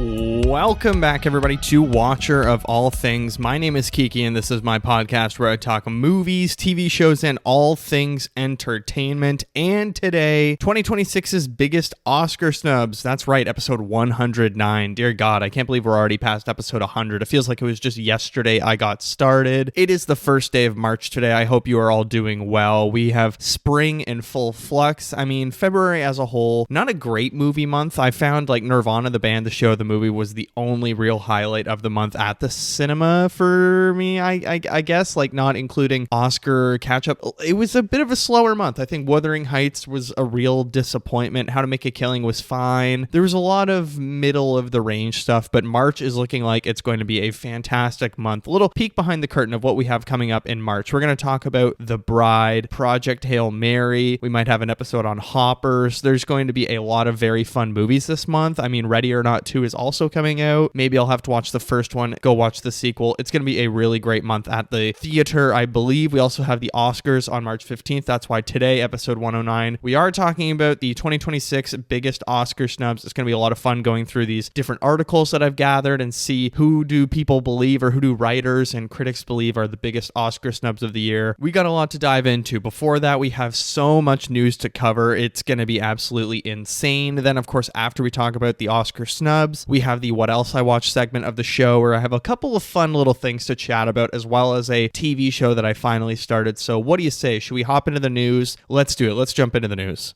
Welcome back, everybody, to Watcher of All Things. My name is Kiki, and this is my podcast where I talk movies, TV shows, and all things entertainment. And today, 2026's biggest Oscar snubs. That's right, episode 109. Dear God, I can't believe we're already past episode 100. It feels like it was just yesterday I got started. It is the first day of March today. I hope you are all doing well. We have spring in full flux. I mean, February as a whole, not a great movie month. I found like Nirvana, the band, the show, the movie was the only real highlight of the month at the cinema for me, I guess, like not including Oscar catch-up. It was a bit of a slower month. I think Wuthering Heights was a real disappointment. How to Make a Killing was fine. There was a lot of middle of the range stuff, but March is looking like it's going to be a fantastic month. A little peek behind the curtain of what we have coming up in March. We're going to talk about The Bride, Project Hail Mary. We might have an episode on Hoppers. There's going to be a lot of very fun movies this month. I mean, Ready or Not 2 is also coming out. Maybe I'll have to watch the first one, go watch the sequel. It's going to be a really great month at the theater, I believe. We also have the Oscars on March 15th. That's why today, episode 109, we are talking about the 2026 biggest Oscar snubs. It's going to be a lot of fun going through these different articles that I've gathered and see who do people believe or who do writers and critics believe are the biggest Oscar snubs of the year. We got a lot to dive into. Before that, we have so much news to cover. It's going to be absolutely insane. Then, of course, after we talk about the Oscar snubs, we have the What Else I Watched segment of the show where I have a couple of fun little things to chat about, as well as a TV show that I finally started. So what do you say? Should we hop into the news? Let's do it. Let's jump into the news.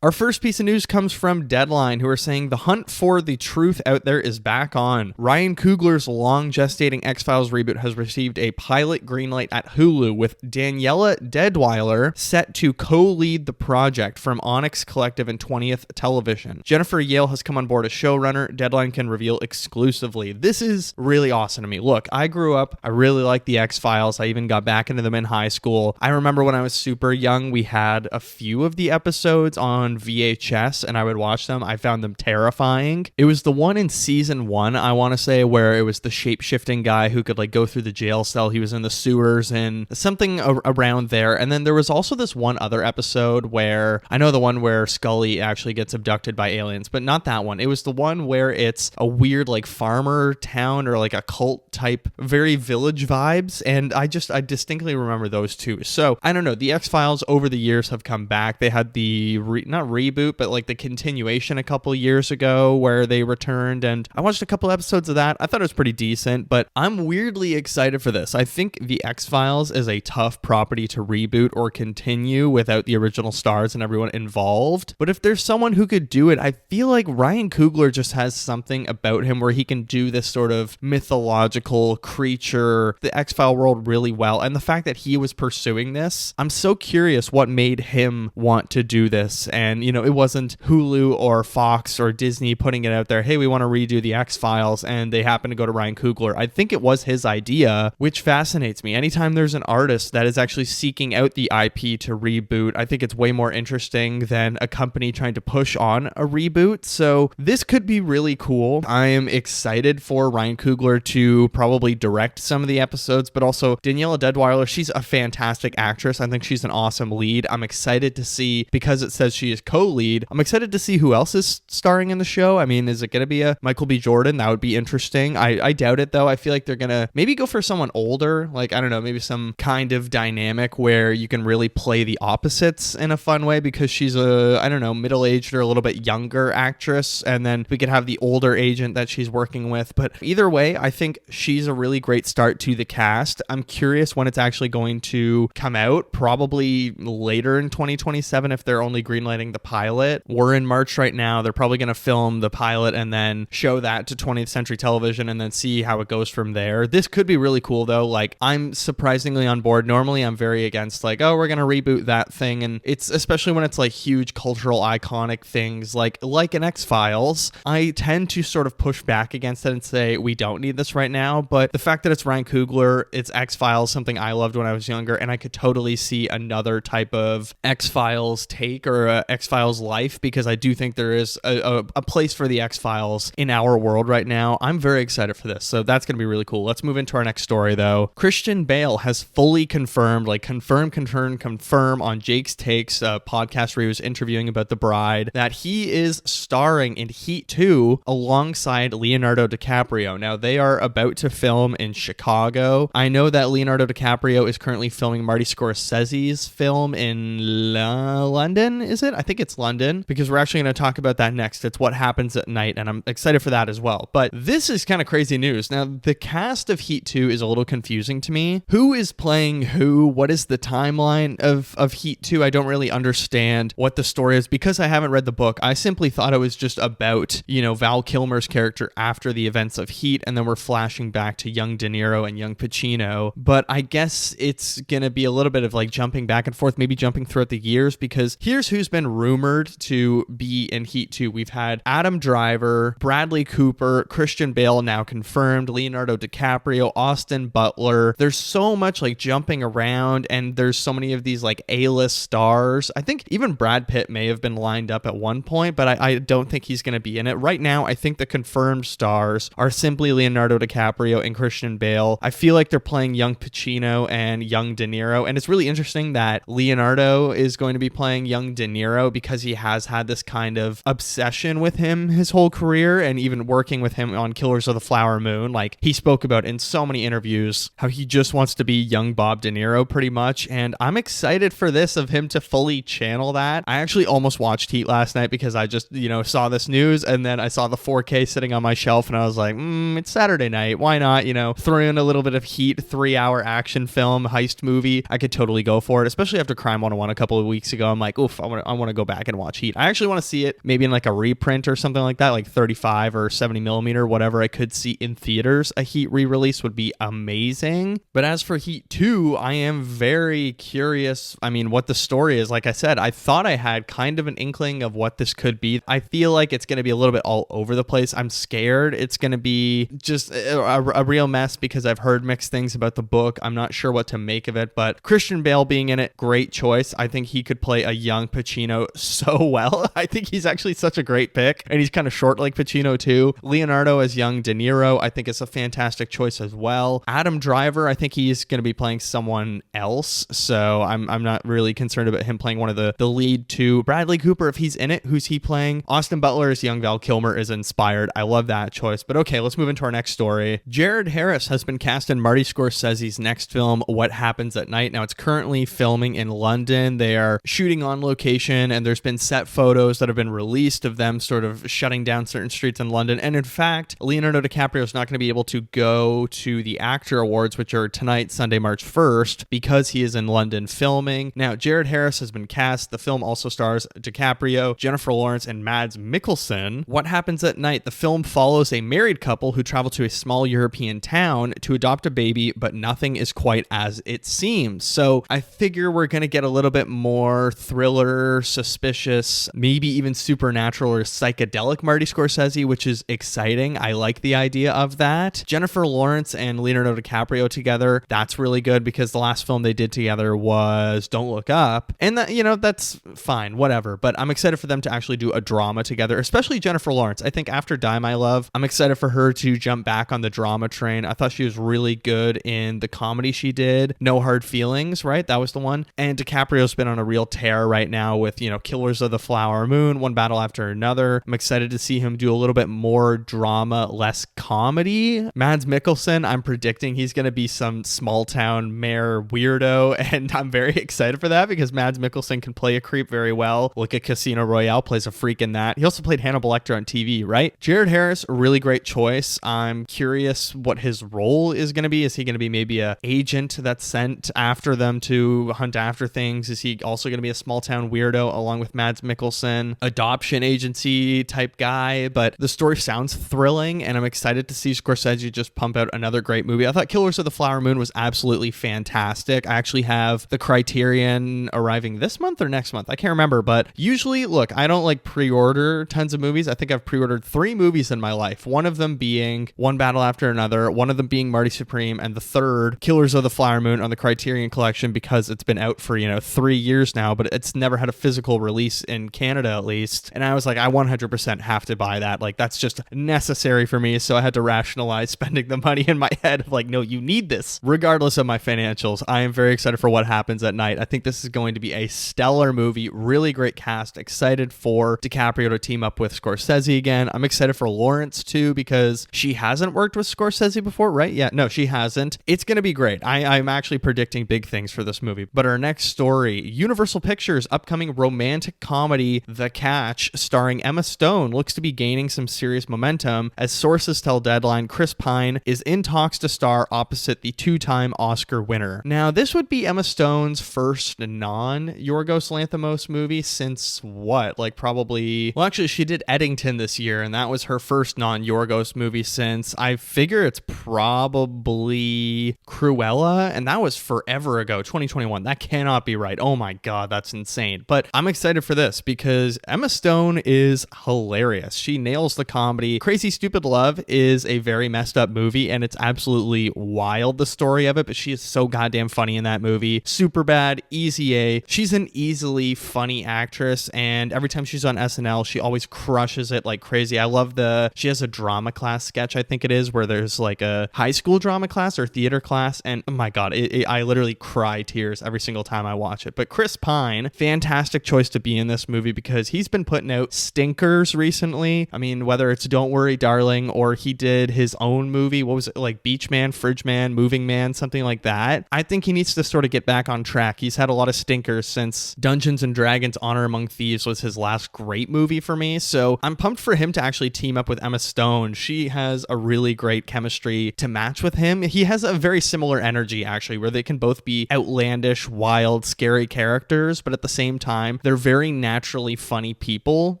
Our first piece of news comes from Deadline, who are saying the hunt for the truth out there is back on. Ryan Coogler's long-gestating X-Files reboot has received a pilot greenlight at Hulu, with Daniela Deadwyler set to co-lead the project from Onyx Collective and 20th Television. Jennifer Yale has come on board as showrunner. Deadline can reveal exclusively. This is really awesome to me. Look, I grew up, I really liked the X-Files. I even got back into them in high school. I remember when I was super young, we had a few of the episodes on VHS and I would watch them. I found them terrifying. It was the one in season 1, I want to say, where it was the shape-shifting guy who could like go through the jail cell. He was in the sewers and something around there. And then there was also this one other episode where, I know the one where Scully actually gets abducted by aliens, but not that one. It was the one where it's a weird like farmer town or like a cult type, very village vibes. And I distinctly remember those two. So I don't know. The X-Files over the years have come back. They had the not reboot, but like the continuation a couple years ago where they returned, and I watched a couple episodes of that. I thought it was pretty decent, but I'm weirdly excited for this. I think the X-Files is a tough property to reboot or continue without the original stars and everyone involved. But if there's someone who could do it, I feel like Ryan Coogler just has something about him where he can do this sort of mythological creature, the X-File world really well. And the fact that he was pursuing this, I'm so curious what made him want to do this. And, you know, it wasn't Hulu or Fox or Disney putting it out there, hey, we want to redo the X-Files, and they happen to go to Ryan Coogler. I think it was his idea, which fascinates me. Anytime there's an artist that is actually seeking out the IP to reboot, I think it's way more interesting than a company trying to push on a reboot. So this could be really cool. I am excited for Ryan Coogler to probably direct some of the episodes, but also Daniela Deadwyler, she's a fantastic actress. I think she's an awesome lead. I'm excited to see, because it says she is co-lead, I'm excited to see who else is starring in the show. I mean, is it going to be a Michael B. Jordan? That would be interesting. I doubt it, though. I feel like they're going to maybe go for someone older, like, I don't know, maybe some kind of dynamic where you can really play the opposites in a fun way, because she's a, I don't know, middle-aged or a little bit younger actress, and then we could have the older agent that she's working with. But either way, I think she's a really great start to the cast. I'm curious when it's actually going to come out, probably later in 2027 if they're only greenlighting the pilot. We're in March right now. They're probably going to film the pilot and then show that to 20th Century Television and then see how it goes from there. This could be really cool, though. Like, I'm surprisingly on board. Normally, I'm very against, like, oh, we're going to reboot that thing. And it's especially when it's like huge cultural iconic things like an X-Files. I tend to sort of push back against it and say, we don't need this right now. But the fact that it's Ryan Coogler, it's X-Files, something I loved when I was younger, and I could totally see another type of X-Files take or a X-Files life, because I do think there is a place for the X-Files in our world right now. I'm very excited for this, so that's going to be really cool. Let's move into our next story, though. Christian Bale has fully confirmed, like confirm on Jake's Takes podcast where he was interviewing about The Bride, that he is starring in Heat 2 alongside Leonardo DiCaprio. Now, they are about to film in Chicago. I know that Leonardo DiCaprio is currently filming Marty Scorsese's film in London, is it? I think it's London, because we're actually going to talk about that next. It's What Happens at Night, and I'm excited for that as well. But this is kind of crazy news. Now, the cast of Heat 2 is a little confusing to me. Who is playing who? What is the timeline of Heat 2? I don't really understand what the story is, because I haven't read the book. I simply thought it was just about, Val Kilmer's character after the events of Heat, and then we're flashing back to young De Niro and young Pacino. But I guess it's going to be a little bit of like jumping back and forth, maybe jumping throughout the years, because here's who's been rumored to be in Heat 2. We've had Adam Driver, Bradley Cooper, Christian Bale now confirmed, Leonardo DiCaprio, Austin Butler. There's so much like jumping around, and there's so many of these like A-list stars. I think even Brad Pitt may have been lined up at one point, but I don't think he's going to be in it. Right now, I think the confirmed stars are simply Leonardo DiCaprio and Christian Bale. I feel like they're playing young Pacino and young De Niro, and it's really interesting that Leonardo is going to be playing young De Niro, because he has had this kind of obsession with him his whole career, and even working with him on Killers of the Flower Moon. Like, he spoke about in so many interviews how he just wants to be young Bob De Niro pretty much, and I'm excited for this, of him to fully channel that. I actually almost watched Heat last night because I just, saw this news, and then I saw the 4K sitting on my shelf, and I was like, it's Saturday night, why not, throw in a little bit of Heat, 3-hour action film, heist movie. I could totally go for it, especially after Crime 101 a couple of weeks ago. I'm like, oof, I want to go back and watch Heat. I actually want to see it maybe in like a reprint or something like that, like 35 or 70 millimeter, whatever I could see in theaters. A Heat re-release would be amazing. But as for Heat 2, I am very curious, what the story is. Like I said, I thought I had kind of an inkling of what this could be. I feel like it's going to be a little bit all over the place. I'm scared it's going to be just a real mess, because I've heard mixed things about the book. I'm not sure what to make of it, but Christian Bale being in it, great choice. I think he could play a young Pacino so well. I think he's actually such a great pick, and he's kind of short like Pacino too. Leonardo as young De Niro, I think is a fantastic choice as well. Adam Driver, I think he's going to be playing someone else, so I'm not really concerned about him playing one of the lead two. Bradley Cooper, if he's in it, who's he playing? Austin Butler as young Val Kilmer is inspired. I love that choice. But okay, let's move into our next story. Jared Harris has been cast in Marty Scorsese's next film, What Happens at Night. Now, it's currently filming in London. They are shooting on location, and there's been set photos that have been released of them sort of shutting down certain streets in London. And in fact, Leonardo DiCaprio is not going to be able to go to the Actor Awards, which are tonight, Sunday, March 1st, because he is in London filming. Now, Jared Harris has been cast. The film also stars DiCaprio, Jennifer Lawrence, and Mads Mikkelsen. What Happens at Night? The film follows a married couple who travel to a small European town to adopt a baby, but nothing is quite as it seems. So I figure we're going to get a little bit more thriller, suspicious, maybe even supernatural or psychedelic Marty Scorsese, which is exciting. I like the idea of that. Jennifer Lawrence and Leonardo DiCaprio together, that's really good, because the last film they did together was Don't Look Up. And that, that's fine, whatever. But I'm excited for them to actually do a drama together, especially Jennifer Lawrence. I think after Die My Love, I'm excited for her to jump back on the drama train. I thought she was really good in the comedy she did. No Hard Feelings, right? That was the one. And DiCaprio's been on a real tear right now with, Killers of the Flower Moon, One Battle After Another. I'm excited to see him do a little bit more drama, less comedy. Mads Mikkelsen, I'm predicting he's going to be some small town mayor weirdo, and I'm very excited for that, because Mads Mikkelsen can play a creep very well. Look at Casino Royale, plays a freak in that. He also played Hannibal Lecter on TV, right? Jared Harris, really great choice. I'm curious what his role is going to be. Is he going to be maybe a agent that's sent after them to hunt after things? Is he also going to be a small town weirdo along with Mads Mikkelsen, adoption agency type guy? But the story sounds thrilling, and I'm excited to see Scorsese just pump out another great movie. I thought Killers of the Flower Moon was absolutely fantastic. I actually have the Criterion arriving this month or next month. I can't remember, but usually, look, I don't like pre-order tons of movies. I think I've pre-ordered 3 movies in my life. One of them being One Battle After Another, one of them being Marty Supreme, and the third, Killers of the Flower Moon on the Criterion Collection, because it's been out for, 3 years now, but it's never had a physical physical release in Canada at least. And I was like, I 100% have to buy that. Like, that's just necessary for me. So I had to rationalize spending the money in my head of like, no, you need this. Regardless of my financials, I am very excited for what happens at night. I think this is going to be a stellar movie. Really great cast. Excited for DiCaprio to team up with Scorsese again. I'm excited for Lawrence too, because she hasn't worked with Scorsese before, right? Yeah, no, she hasn't. It's going to be great. I'm actually predicting big things for this movie. But our next story, Universal Pictures' upcoming romantic comedy, The Catch, starring Emma Stone, looks to be gaining some serious momentum. As sources tell Deadline, Chris Pine is in talks to star opposite the two-time Oscar winner. Now, this would be Emma Stone's first non-Yorgos Lanthimos movie since what? Like probably... Well, actually, she did Eddington this year, and that was her first non-Yorgos movie since, I figure it's probably Cruella, and that was forever ago, 2021. That cannot be right. Oh my God, that's insane. But I'm excited for this because Emma Stone is hilarious. She nails the comedy. Crazy Stupid Love is a very messed up movie, and it's absolutely wild, the story of it, but she is so goddamn funny in that movie. Superbad, Easy A. She's an easily funny actress, and every time she's on SNL, she always crushes it like crazy. I love she has a drama class sketch, I think it is, where there's like a high school drama class or theater class, and oh my God, I literally cry tears every single time I watch it. But Chris Pine, fantastic choice to be in this movie because he's been putting out stinkers recently. I mean, whether it's Don't Worry Darling or he did his own movie, what was it, like Beach Man, Fridge Man, Moving Man, something like that. I think he needs to sort of get back on track. He's had a lot of stinkers since Dungeons and Dragons Honor Among Thieves was his last great movie for me. So I'm pumped for him to actually team up with Emma Stone. She has a really great chemistry to match with him. He has a very similar energy actually, where they can both be outlandish, wild, scary characters, but at the same time, they're very naturally funny people.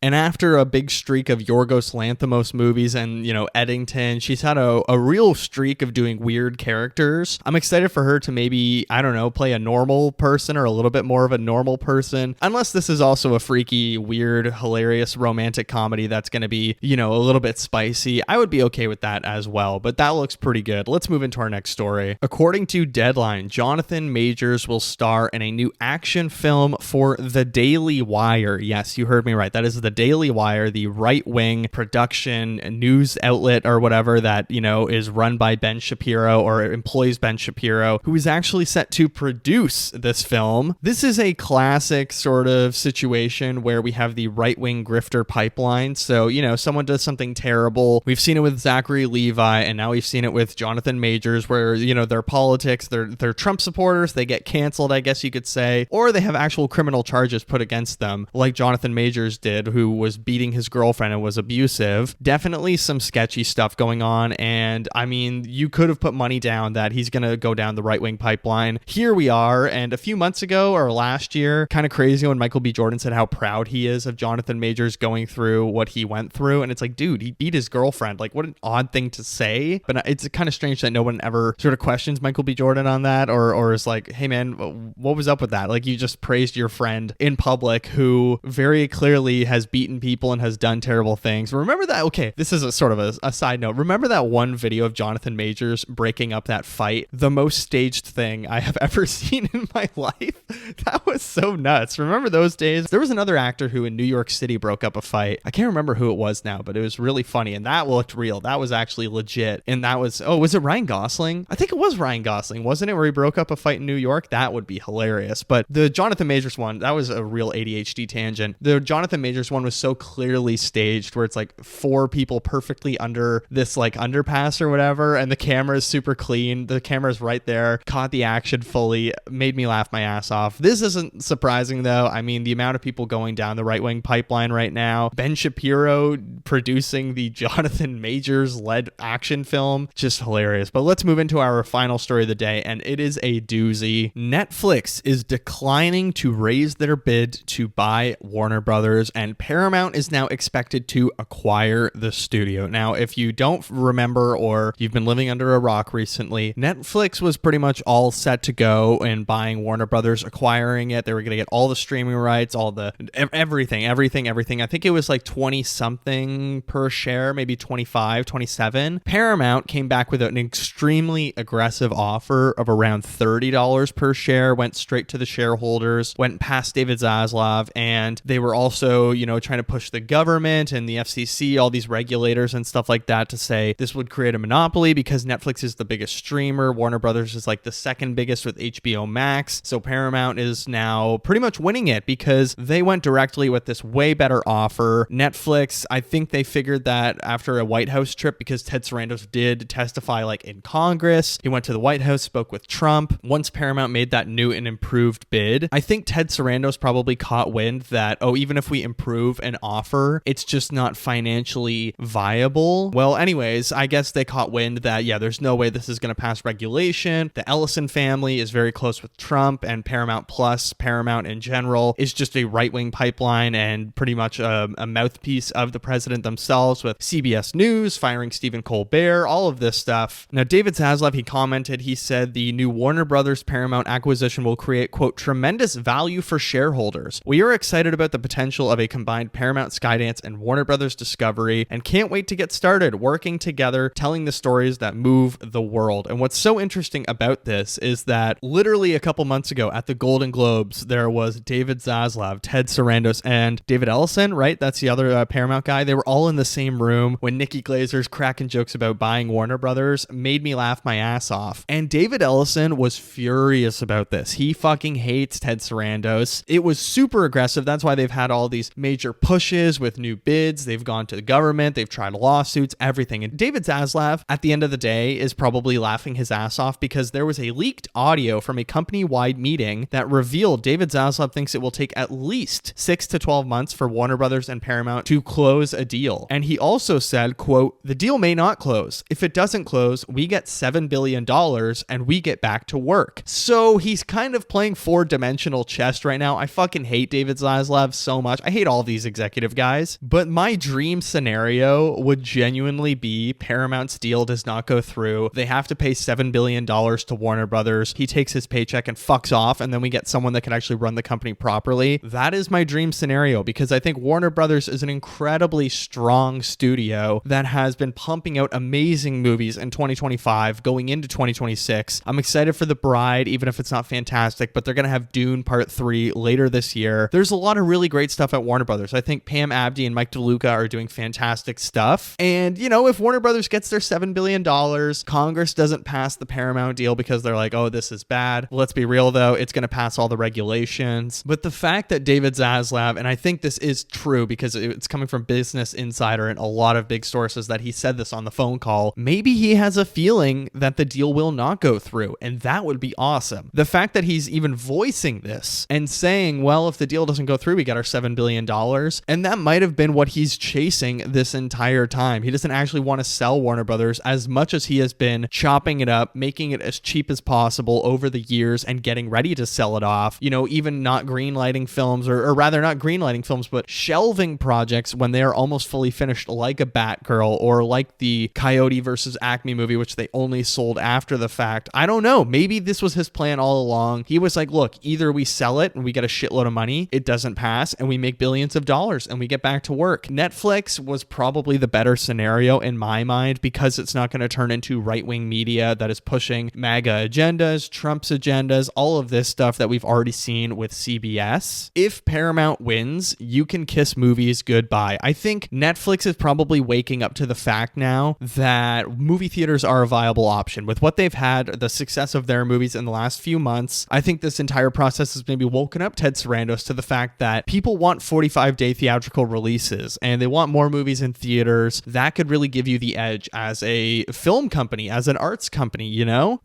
And after a big streak of Yorgos Lanthimos movies and, you know, Eddington, she's had a real streak of doing weird characters. I'm excited for her to maybe, I don't know, play a normal person or a little bit more of a normal person, unless this is also a freaky, weird, hilarious romantic comedy that's going to be, you know, a little bit spicy. I would be okay with that as well, but that looks pretty good. Let's move into our next story. According to Deadline, Jonathan Majors will star in a new action film for The Daily Wire. Yes, you heard me right. That is The Daily Wire, the right-wing production news outlet or whatever that, you know, is run by Ben Shapiro or employs Ben Shapiro, who is actually set to produce this film. This is a classic sort of situation where we have the right-wing grifter pipeline. So, you know, someone does something terrible. We've seen it with Zachary Levi, and now we've seen it with Jonathan Majors, where, you know, their politics, they're Trump supporters, they get canceled, I guess you could say, or they have actual criminal charges put against them, like Jonathan Majors did, who was beating his girlfriend and was abusive. Definitely some sketchy stuff going on, and I mean, you could have put money down that he's gonna go down the right-wing pipeline. Here we are, and a few months ago, or last year, kind of crazy when Michael B. Jordan said how proud he is of Jonathan Majors going through what he went through, and it's like, dude, he beat his girlfriend. Like, what an odd thing to say, but it's kind of strange that no one ever sort of questions Michael B. Jordan on that, or is like, hey man, what was up with that? Like, you just praised your friend in public who very clearly has beaten people and has done terrible things. Remember that? Okay, this is a sort of a side note. Remember that one video of Jonathan Majors breaking up that fight? The most staged thing I have ever seen in my life. That was so nuts. Remember those days? There was another actor who in New York City broke up a fight. I can't remember who it was now, but it was really funny, and that looked real. That was actually legit. And that was, was it Ryan Gosling? I think it was Ryan Gosling, wasn't it, where he broke up a fight in New York? That would be hilarious. But the Jonathan Majors one, that was a real ADHD tangent. The Jonathan Majors one was so clearly staged, where it's like four people perfectly under this like underpass or whatever, and the camera is super clean. The camera's right there, caught the action fully, made me laugh my ass off. This isn't surprising though. I mean, the amount of people going down the right-wing pipeline right now, Ben Shapiro producing the Jonathan Majors led action film, just hilarious. But let's move into our final story of the day, and it is a doozy. Netflix is declining to raise their bid to buy Warner Brothers, and Paramount is now expected to acquire the studio. Now, if you don't remember, or you've been living under a rock recently, Netflix was pretty much all set to go in buying Warner Brothers, acquiring it. They were going to get all the streaming rights, all the everything. I think it was like 20 something per share, maybe 25, 27. Paramount came back with an extremely aggressive offer of around $30 per share, went straight to the shareholders, went past David Zaslav, and they were also, trying to push the government and the FCC, all these regulators and stuff like that, to say this would create a monopoly because Netflix is the biggest streamer. Warner Brothers is like the second biggest with HBO Max. So Paramount is now pretty much winning it because they went directly with this way better offer. Netflix, I think they figured that after a White House trip, because Ted Sarandos did testify like in Congress, he went to the White House, spoke with Trump. Once Paramount made that new and improved bid, I think Ted Sarandos probably caught wind that, even if we improve an offer, it's just not financially viable. Well, anyways, I guess they caught wind that, there's no way this is going to pass regulation. The Ellison family is very close with Trump, and Paramount Plus, Paramount in general, is just a right-wing pipeline and pretty much a mouthpiece of the president themselves, with CBS News firing Stephen Colbert, all of this stuff. Now, David Zaslav, he commented, he said the new Warner Brothers Paramount acquisition will create, quote, tremendous value for shareholders. We are excited about the potential of a combined Paramount Skydance and Warner Brothers Discovery and can't wait to get started working together, telling the stories that move the world. And what's so interesting about this is that literally a couple months ago at the Golden Globes, there was David Zaslav, Ted Sarandos, and David Ellison, right? That's the other Paramount guy. They were all in the same room when Nikki Glazer's cracking jokes about buying Warner Brothers made me laugh my ass off. And David Ellison was furious about this. He fucking hates Ted Sarandos. It was super aggressive. That's why they've had all these major pushes with new bids. They've gone to the government. They've tried lawsuits, everything. And David Zaslav, at the end of the day, is probably laughing his ass off because there was a leaked audio from a company-wide meeting that revealed David Zaslav thinks it will take at least 6 to 12 months for Warner Brothers and Paramount to close a deal. And he also said, quote, the deal may not close. If it doesn't close, we get $7 billion and we get back to work. So he's kind of playing four-dimensional chess right now. I fucking hate David Zaslav so much. I hate all these executive guys. But my dream scenario would genuinely be Paramount's deal does not go through. They have to pay $7 billion to Warner Brothers. He takes his paycheck and fucks off, and then we get someone that can actually run the company properly. That is my dream scenario because I think Warner Brothers is an incredibly strong studio that has been pumping out amazing movies in 2025 going into 2026. I'm excited for The Bride, even if it's not fantastic, but they're going to have Dune Part 3 later this year. There's a lot of really great stuff at Warner Brothers. I think Pam Abdi and Mike DeLuca are doing fantastic stuff. And, if Warner Brothers gets their $7 billion, Congress doesn't pass the Paramount deal because they're like, oh, this is bad. Let's be real, though. It's going to pass all the regulations. But the fact that David Zaslav, and I think this is true because it's coming from Business Insider and a lot of big sources that he said this on the phone call, maybe he has a feeling that the deal will not go through, and that would be awesome. The fact that he's even voicing this and saying, well, if the deal doesn't go through, we get our $7 billion, and that might have been what he's chasing this entire time. He doesn't actually want to sell Warner Brothers as much as he has been chopping it up, making it as cheap as possible over the years and getting ready to sell it off, even not greenlighting films, or rather not greenlighting films, but shelving projects when they are almost fully finished, like a Batgirl or like the Coyote versus Acme movie, which they only sold after the fact. I don't know. Maybe this was his plan all along. He was like, look, either we sell it and we get a shitload of money, it doesn't pass, and we make billions of dollars and we get back to work. Netflix was probably the better scenario in my mind because it's not going to turn into right-wing media that is pushing MAGA agendas, Trump's agendas, all of this stuff that we've already seen with CBS. If Paramount wins, you can kiss movies goodbye. I think Netflix is probably waking up to the fact now that movie theaters are a viable option. With what they've had, the success of their movies in the last few months, I think this entire process has maybe woken up Ted Sarandos to the fact that people want 45-day theatrical releases and they want more movies in theaters. That could really give you the edge as a film company, as an arts company,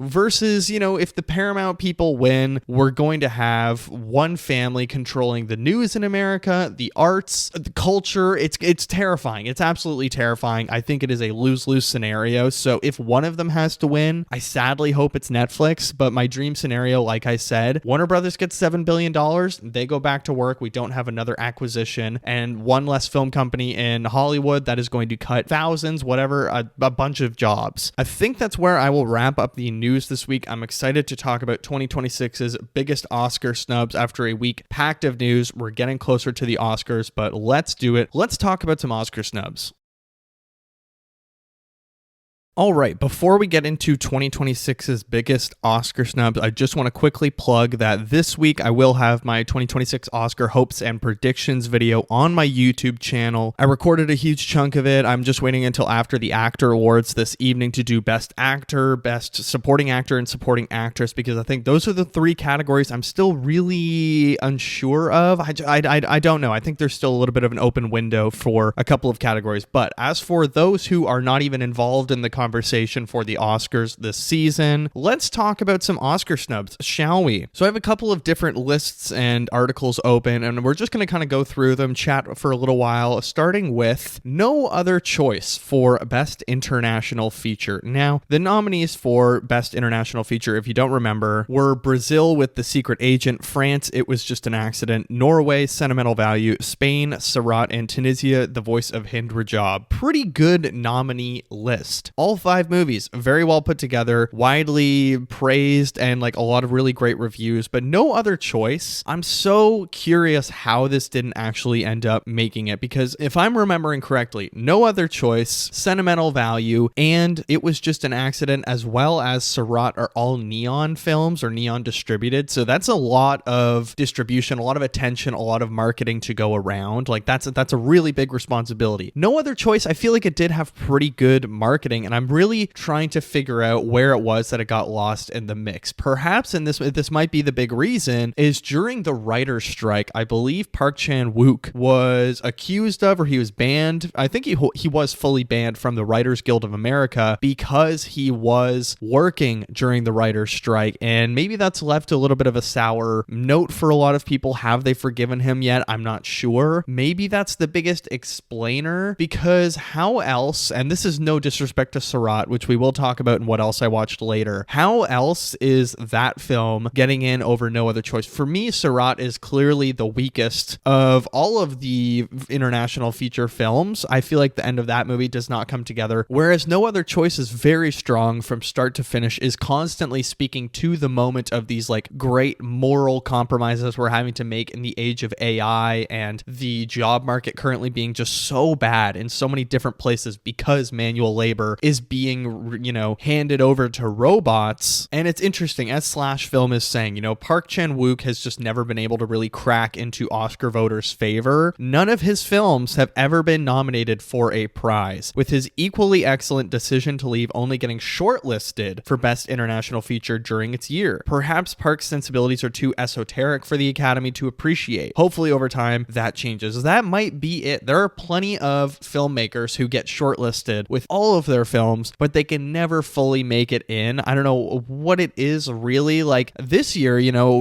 versus, if the Paramount people win, we're going to have one family controlling the news in America, the arts, the culture. It's terrifying. It's absolutely terrifying. I think it is a lose-lose scenario. So if one of them has to win, I sadly hope it's Netflix, but my dream scenario, like I said, Warner Brothers gets $7 billion. They go back to work. We don't have another acquisition and one less film company in Hollywood that is going to cut thousands, whatever, a bunch of jobs. I think that's where I will wrap up the news this week. I'm excited to talk about 2026's biggest Oscar snubs after a week packed of news. We're getting closer to the Oscars, but let's do it. Let's talk about some Oscar snubs. All right, before we get into 2026's biggest Oscar snubs, I just want to quickly plug that this week I will have my 2026 Oscar hopes and predictions video on my YouTube channel. I recorded a huge chunk of it. I'm just waiting until after the actor awards this evening to do best actor, best supporting actor, and supporting actress, because I think those are the three categories I'm still really unsure of. I don't know. I think there's still a little bit of an open window for a couple of categories. But as for those who are not even involved in the conversation for the Oscars this season, let's talk about some Oscar snubs, shall we? So I have a couple of different lists and articles open, and we're just going to kind of go through them, chat for a little while, starting with No Other Choice for Best International Feature. Now, the nominees for Best International Feature, if you don't remember, were Brazil with The Secret Agent, France, It Was Just an Accident, Norway, Sentimental Value, Spain, Surat, and Tunisia, The Voice of Hind Rajab. Pretty good nominee list. All 5 movies, very well put together, widely praised, and like a lot of really great reviews, but No Other Choice. I'm so curious how this didn't actually end up making it, because if I'm remembering correctly, No Other Choice, Sentimental Value, and It Was Just an Accident, as well as Surat, are all Neon films or Neon distributed. So that's a lot of distribution, a lot of attention, a lot of marketing to go around. Like that's a really big responsibility. No Other Choice, I feel like it did have pretty good marketing, and I'm really trying to figure out where it was that it got lost in the mix. Perhaps, and this might be the big reason, is during the writer's strike, I believe Park Chan-wook was accused of, or he was banned. I think he was fully banned from the Writers Guild of America because he was working during the writer's strike, and maybe that's left a little bit of a sour note for a lot of people. Have they forgiven him yet? I'm not sure. Maybe that's the biggest explainer, because how else, and this is no disrespect to Surat, which we will talk about in what else I watched later, how else is that film getting in over No Other Choice? For me, Surat is clearly the weakest of all of the international feature films. I feel like the end of that movie does not come together, whereas No Other Choice is very strong from start to finish, is constantly speaking to the moment of these like great moral compromises we're having to make in the age of AI and the job market currently being just so bad in so many different places because manual labor is being, handed over to robots. And it's interesting, as Slash Film is saying, Park Chan-wook has just never been able to really crack into Oscar voters' favor. None of his films have ever been nominated for a prize, with his equally excellent Decision to Leave only getting shortlisted for Best International Feature during its year. Perhaps Park's sensibilities are too esoteric for the Academy to appreciate. Hopefully over time that changes. That might be it. There are plenty of filmmakers who get shortlisted with all of their films, but they can never fully make it in. I don't know what it is really. Like this year,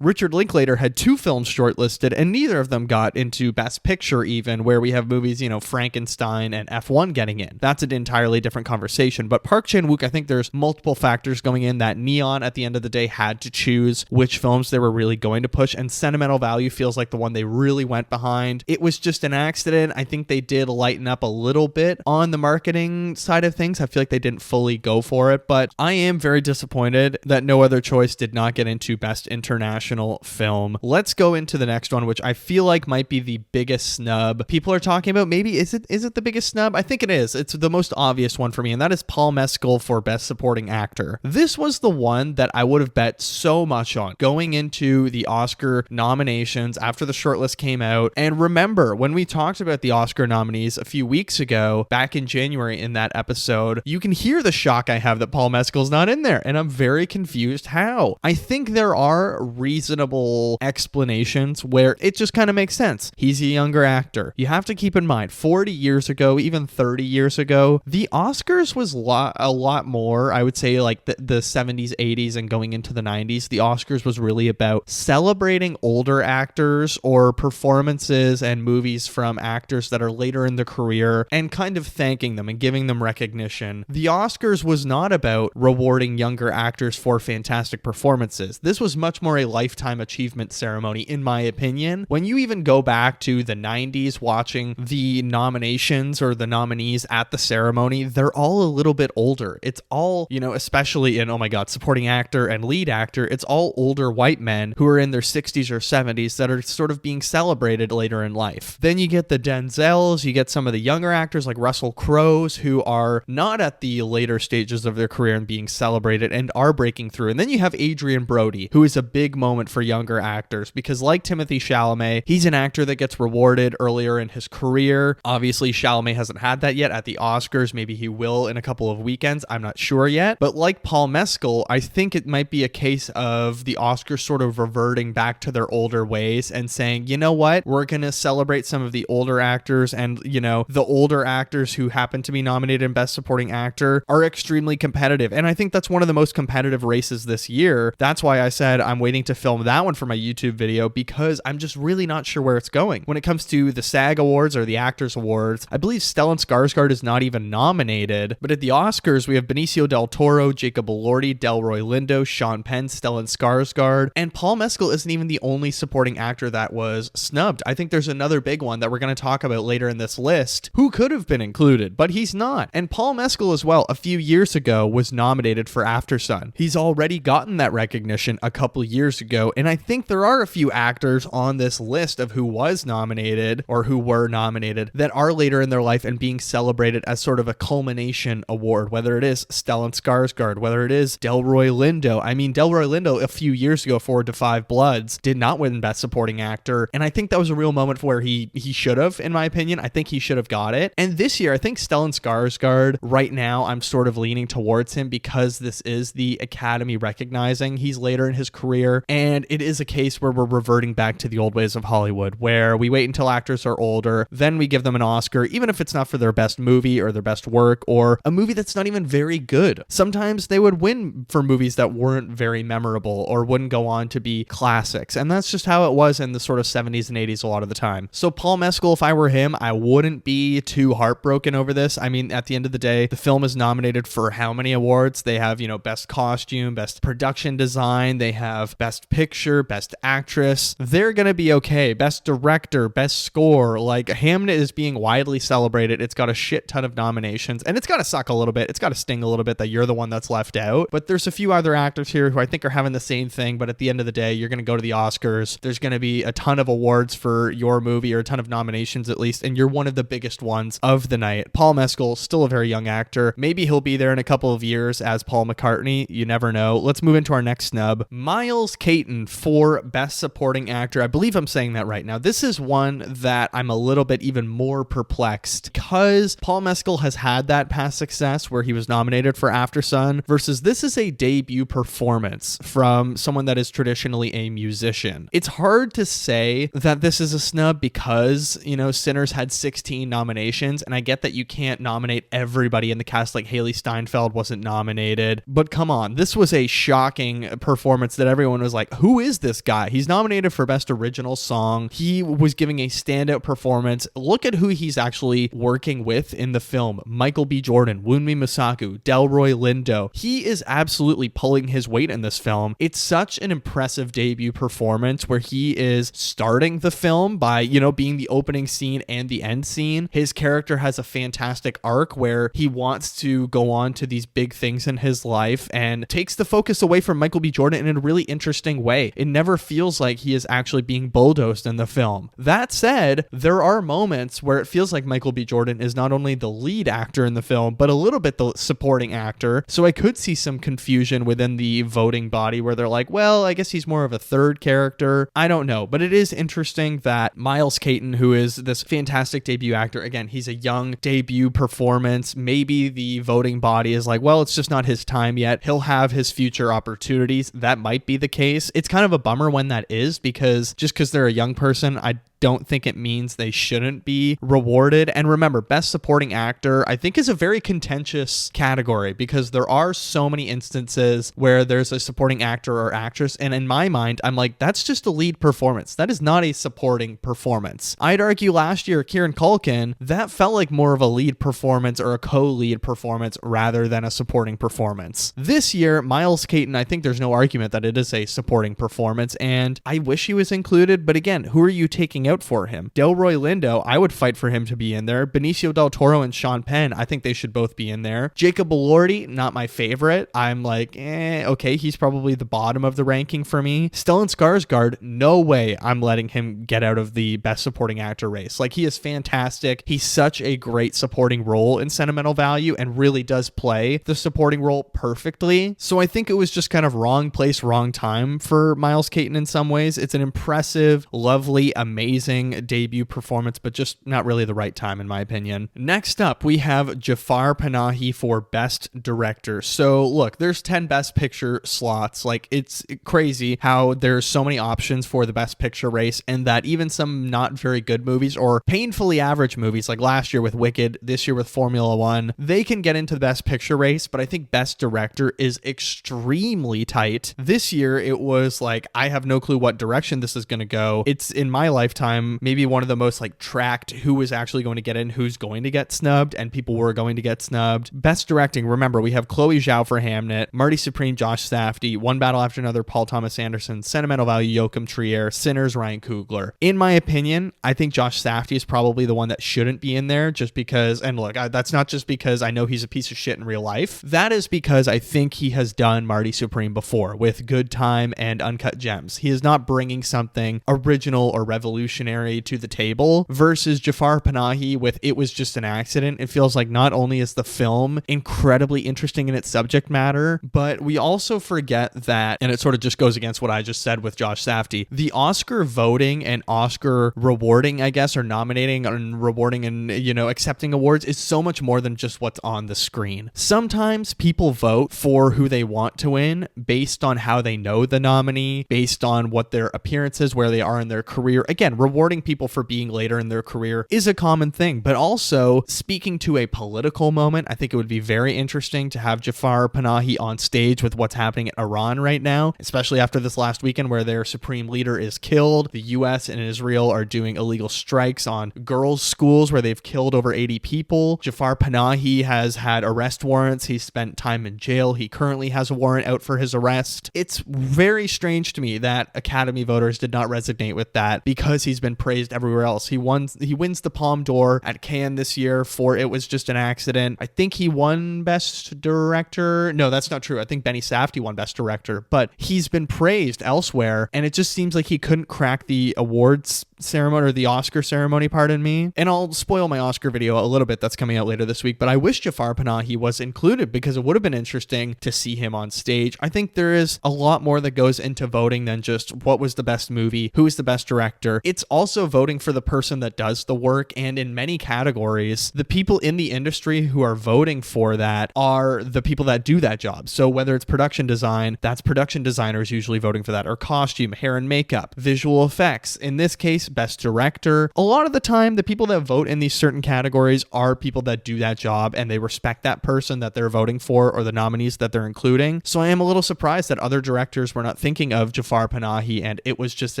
Richard Linklater had 2 films shortlisted and neither of them got into Best Picture even, where we have movies, Frankenstein and F1 getting in. That's an entirely different conversation. But Park Chan-wook, I think there's multiple factors going in that Neon at the end of the day had to choose which films they were really going to push, and Sentimental Value feels like the one they really went behind. It Was Just an Accident. I think they did lighten up a little bit on the marketing side of things. I feel like they didn't fully go for it, but I am very disappointed that No Other Choice did not get into Best International Film. Let's go into the next one, which I feel like might be the biggest snub people are talking about. Maybe is it the biggest snub? I think it is. It's the most obvious one for me, and that is Paul Mescal for Best Supporting Actor. This was the one that I would have bet so much on going into the Oscar nominations after the shortlist came out. And remember, when we talked about the Oscar nominees a few weeks ago, back in January in that episode, you can hear the shock I have that Paul Mescal's not in there, and I'm very confused how. I think there are reasonable explanations where it just kind of makes sense. He's a younger actor. You have to keep in mind, 40 years ago, even 30 years ago, the Oscars was a lot more, I would say, like the 70s, 80s, and going into the 90s. The Oscars was really about celebrating older actors or performances and movies from actors that are later in their career and kind of thanking them and giving them recognition. The Oscars was not about rewarding younger actors for fantastic performances. This was much more a lifetime achievement ceremony, in my opinion. When you even go back to the 90s, watching the nominations or the nominees at the ceremony, they're all a little bit older. It's all, especially in, supporting actor and lead actor, it's all older white men who are in their 60s or 70s that are sort of being celebrated later in life. Then you get the Denzels, you get some of the younger actors like Russell Crowe's who are not at at the later stages of their career and being celebrated and are breaking through. And then you have Adrian Brody, who is a big moment for younger actors because, like Timothée Chalamet, he's an actor that gets rewarded earlier in his career. Obviously, Chalamet hasn't had that yet at the Oscars. Maybe he will in a couple of weekends. I'm not sure yet. But like Paul Mescal, I think it might be a case of the Oscars sort of reverting back to their older ways and saying, you know what, we're going to celebrate some of the older actors, and, you know, the older actors who happen to be nominated in Best Supporting Actor are extremely competitive. And I think that's one of the most competitive races this year. That's why I said I'm waiting to film that one for my YouTube video, because I'm just really not sure where it's going. When it comes to the SAG Awards or the Actors Awards, I believe Stellan Skarsgård is not even nominated. But at the Oscars, we have Benicio del Toro, Jacob Elordi, Delroy Lindo, Sean Penn, Stellan Skarsgård, and Paul Mescal isn't even the only supporting actor that was snubbed. I think there's another big one that we're going to talk about later in this list who could have been included, but he's not. And Paul Mescal as well, a few years ago, was nominated for Aftersun. He's already gotten that recognition a couple years ago, and I think there are a few actors on this list of who was nominated or who were nominated that are later in their life and being celebrated as sort of a culmination award, whether it is Stellan Skarsgård, whether it is Delroy Lindo. I mean, Delroy Lindo a few years ago for Da 5 Bloods did not win Best Supporting Actor, and I think that was a real moment where he should have, in my opinion. I think he should have got it. And this year, I think Stellan Skarsgård, right now, I'm sort of leaning towards him because this is the Academy recognizing he's later in his career, and it is a case where we're reverting back to the old ways of Hollywood, where we wait until actors are older, then we give them an Oscar, even if it's not for their best movie or their best work or a movie that's not even very good. Sometimes they would win for movies that weren't very memorable or wouldn't go on to be classics, and that's just how it was in the sort of 70s and 80s a lot of the time. So Paul Mescal, if I were him, I wouldn't be too heartbroken over this. I mean, at the end of the day, the film is nominated for how many awards? They have, you know, Best Costume, Best Production Design, they have Best Picture, Best Actress. They're gonna be okay. Best Director, Best Score. Like, Hamnet is being widely celebrated. It's got a shit ton of nominations, and it's gotta suck a little bit. It's gotta sting a little bit that you're the one that's left out. But there's a few other actors here who I think are having the same thing, but at the end of the day, you're gonna go to the Oscars. There's gonna be a ton of awards for your movie, or a ton of nominations at least, and you're one of the biggest ones of the night. Paul Mescal, still a very young actor. Maybe he'll be there in a couple of years as Paul McCartney. You never know. Let's move into our next snub. Miles Caton for Best Supporting Actor. I believe I'm saying that right. Now, this is one that I'm a little bit even more perplexed because Paul Mescal has had that past success where he was nominated for Aftersun versus this is a debut performance from someone that is traditionally a musician. It's hard to say that this is a snub because, you know, Sinners had 16 nominations, and I get that you can't nominate everybody in the cast, like Haley Steinfeld wasn't nominated, but come on, this was a shocking performance that everyone was like, who is this guy? He's nominated for Best Original Song. He was giving a standout performance. Look at who he's actually working with in the film. Michael B. Jordan, Wunmi Mosaku, Delroy Lindo. He is absolutely pulling his weight in this film. It's such an impressive debut performance where he is starting the film by, you know, being the opening scene and the end scene. His character has a fantastic arc where he wants to go on to these big things in his life and takes the focus away from Michael B. Jordan in a really interesting way. It never feels like he is actually being bulldozed in the film. That said, there are moments where it feels like Michael B. Jordan is not only the lead actor in the film, but a little bit the supporting actor. So I could see some confusion within the voting body where they're like, well, I guess he's more of a third character. I don't know, but it is interesting that Miles Caton, who is this fantastic debut actor, again, he's a young debut performance. Maybe the voting body is like, well, it's just not his time yet. He'll have his future opportunities. That might be the case. It's kind of a bummer when that is, because just because they're a young person, I don't think it means they shouldn't be rewarded. And remember, Best Supporting Actor, I think, is a very contentious category because there are so many instances where there's a supporting actor or actress, and in my mind, I'm like, that's just a lead performance. That is not a supporting performance. I'd argue last year, Kieran Culkin, that felt like more of a lead performance or a co-lead performance rather than a supporting performance. This year, Miles Caton, I think there's no argument that it is a supporting performance, and I wish he was included, but again, who are you taking out for him? Delroy Lindo, I would fight for him to be in there. Benicio del Toro and Sean Penn, I think they should both be in there. Jacob Elordi, not my favorite. I'm like, okay, he's probably the bottom of the ranking for me. Stellan Skarsgård, no way I'm letting him get out of the Best Supporting Actor race. Like, he is fantastic. He's such a great supporting role in Sentimental Value. value and really does play the supporting role perfectly. So I think it was just kind of wrong place, wrong time for Miles Keaton in some ways. It's an impressive, lovely, amazing debut performance, but just not really the right time in my opinion. Next up, we have Jafar Panahi for Best Director. So look, there's 10 Best Picture slots. Like, it's crazy how there's so many options for the Best Picture race, and that even some not very good movies or painfully average movies, like last year with Wicked, this year with Formula One, they can get into the Best Picture race, but I think Best Director is extremely tight. This year, it was like, I have no clue what direction this is going to go. It's, in my lifetime, maybe one of the most like tracked who is actually going to get in, who's going to get snubbed, and people were going to get snubbed. Best Directing, remember, we have Chloe Zhao for Hamnet, Marty Supreme, Josh Safdie, One Battle After Another, Paul Thomas Anderson, Sentimental Value, Joachim Trier, Sinners, Ryan Coogler. In my opinion, I think Josh Safdie is probably the one that shouldn't be in there, just because, and look, that's not just because I know he's a piece of shit in real life. That is because I think he has done Marty Supreme before with Good Time and Uncut Gems. He is not bringing something original or revolutionary to the table, versus Jafar Panahi with It Was Just an Accident. It feels like not only is the film incredibly interesting in its subject matter, but we also forget that, and it sort of just goes against what I just said with Josh Safdie, the Oscar voting and Oscar rewarding, I guess, or nominating and rewarding and, you know, accepting awards is so much more than just what's on the screen. Sometimes people vote for who they want to win based on how they know the nominee, based on what their appearance is, where they are in their career. Again, rewarding people for being later in their career is a common thing, but also speaking to a political moment, I think it would be very interesting to have Jafar Panahi on stage with what's happening in Iran right now, especially after this last weekend where their supreme leader is killed. The US and Israel are doing illegal strikes on girls' schools where they've killed over 80 people. Jafar Panahi has had arrest warrants. He's spent time in jail. He currently has a warrant out for his arrest. It's very strange to me that Academy voters did not resonate with that, because he's been praised everywhere else. He wins the Palme d'Or at Cannes this year for It Was Just an Accident. I think he won Best Director. No, that's not true. I think Benny Safdie won Best Director, but he's been praised elsewhere, and it just seems like he couldn't crack the awards ceremony, or the Oscar ceremony, pardon me. And I'll spoil my Oscar video a little bit that's coming out later this week, but I wish Jafar Panahi was included because it would have been interesting to see him on stage. I think there is a lot more that goes into voting than just what was the best movie, who is the best director. It's also voting for the person that does the work, and in many categories, the people in the industry who are voting for that are the people that do that job. So whether it's production design, that's production designers usually voting for that, or costume, hair and makeup, visual effects. In this case, best director. A lot of the time, the people that vote in these certain categories are people that do that job, and they respect that person that they're voting for or the nominees that they're including. So I am a little surprised that other directors were not thinking of Jafar Panahi and It Was Just